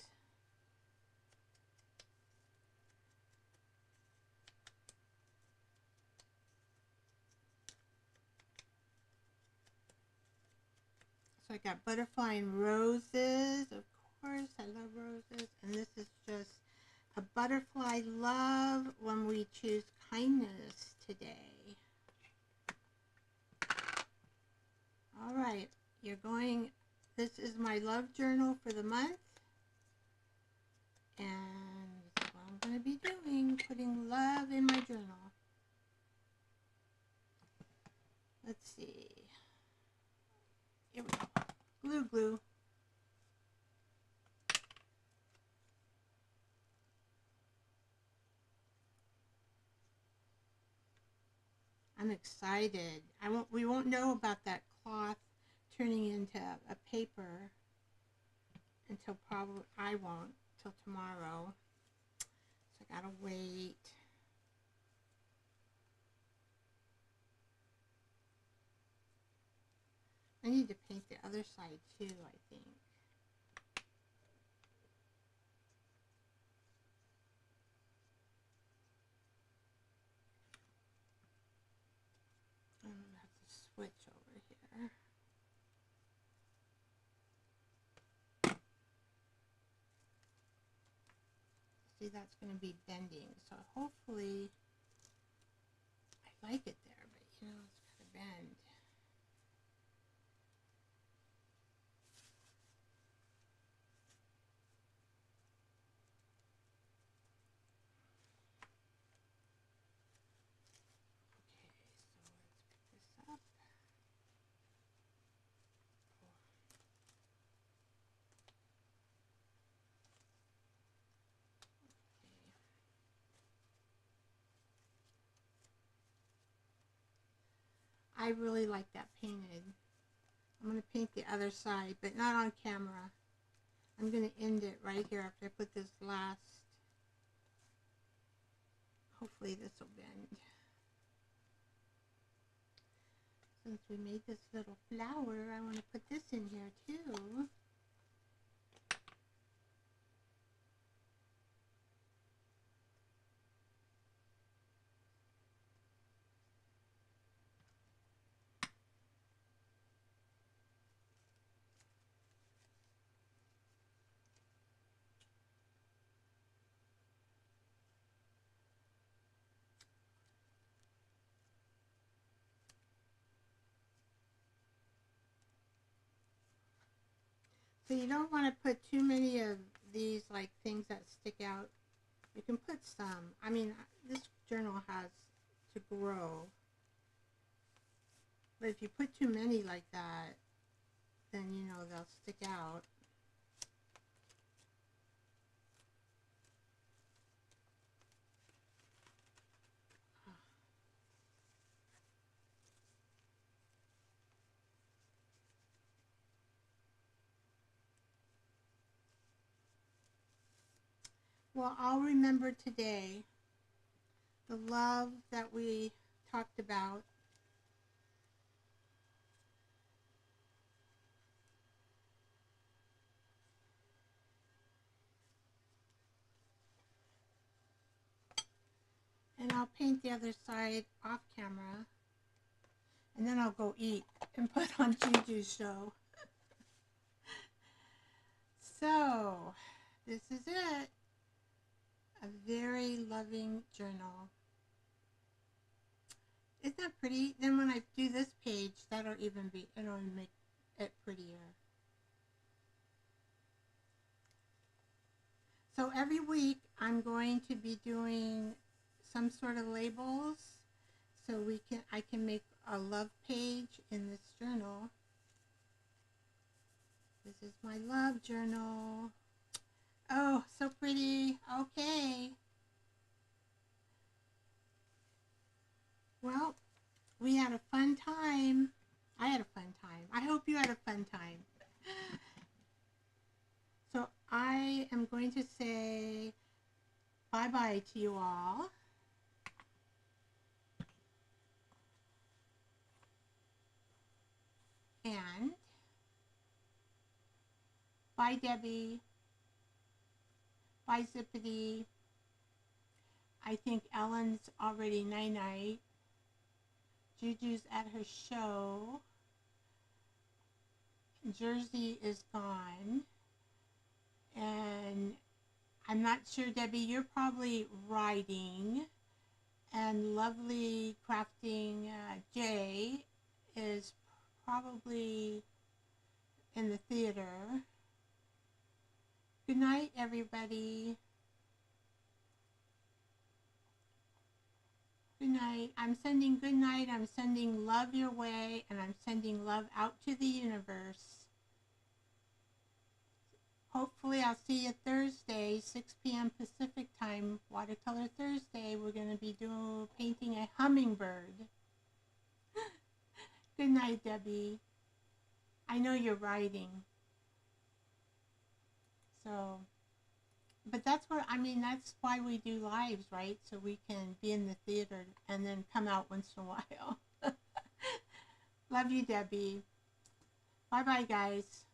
So I got butterfly and roses. Of course, I love roses. And this is just a butterfly love when we choose kindness today. All right, you're going, this is my love journal for the month. And that's what I'm going to be doing, putting love in my journal. Let's see. Here we go. Glue, glue. I'm excited. We won't know about that cloth turning into a paper until probably, I won't, till tomorrow. So I gotta wait. I need to paint the other side too, I think. I'm gonna have to switch over here. See, that's going to be bending, so hopefully I like it there, but you know, it's got to bend. Okay, so let's pick this up. I really like that painted. I'm going to paint the other side, but not on camera. I'm going to end it right here after I put this last. Hopefully this will bend. Since we made this little flower, I want to put this in here too. So you don't want to put too many of these like things that stick out. You can put some. I mean, this journal has to grow. But if you put too many like that, then you know they'll stick out. Well, I'll remember today the love that we talked about. And I'll paint the other side off camera. And then I'll go eat and put on Juju's show. So, this is it. A very loving journal. Isn't that pretty? Then when I do this page, it'll make it prettier. So every week I'm going to be doing some sort of labels so I can make a love page in this journal. This is my love journal. Oh, so pretty. Okay. Well, we had a fun time. I had a fun time. I hope you had a fun time. So I am going to say bye-bye to you all. And bye, Debbie. Bye, Zippity. I think Ellen's already night-night. Juju's at her show. Jersey is gone. And I'm not sure, Debbie, you're probably riding. And lovely crafting Jay is probably in the theater. Good night, everybody. Good night. I'm sending good night. I'm sending love your way, and I'm sending love out to the universe. Hopefully, I'll see you Thursday, 6 p.m. Pacific time, Watercolor Thursday. We're going to be painting a hummingbird. Good night, Debbie. I know you're writing. So, but that's what, I mean, that's why we do lives, right? So we can be in the theater and then come out once in a while. Love you, Debbie. Bye-bye, guys.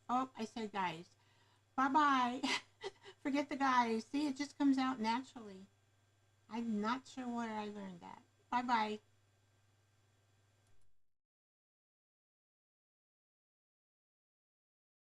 Oh, I said guys. Bye-bye. Forget the guys. See, it just comes out naturally. I'm not sure where I learned that. Bye-bye.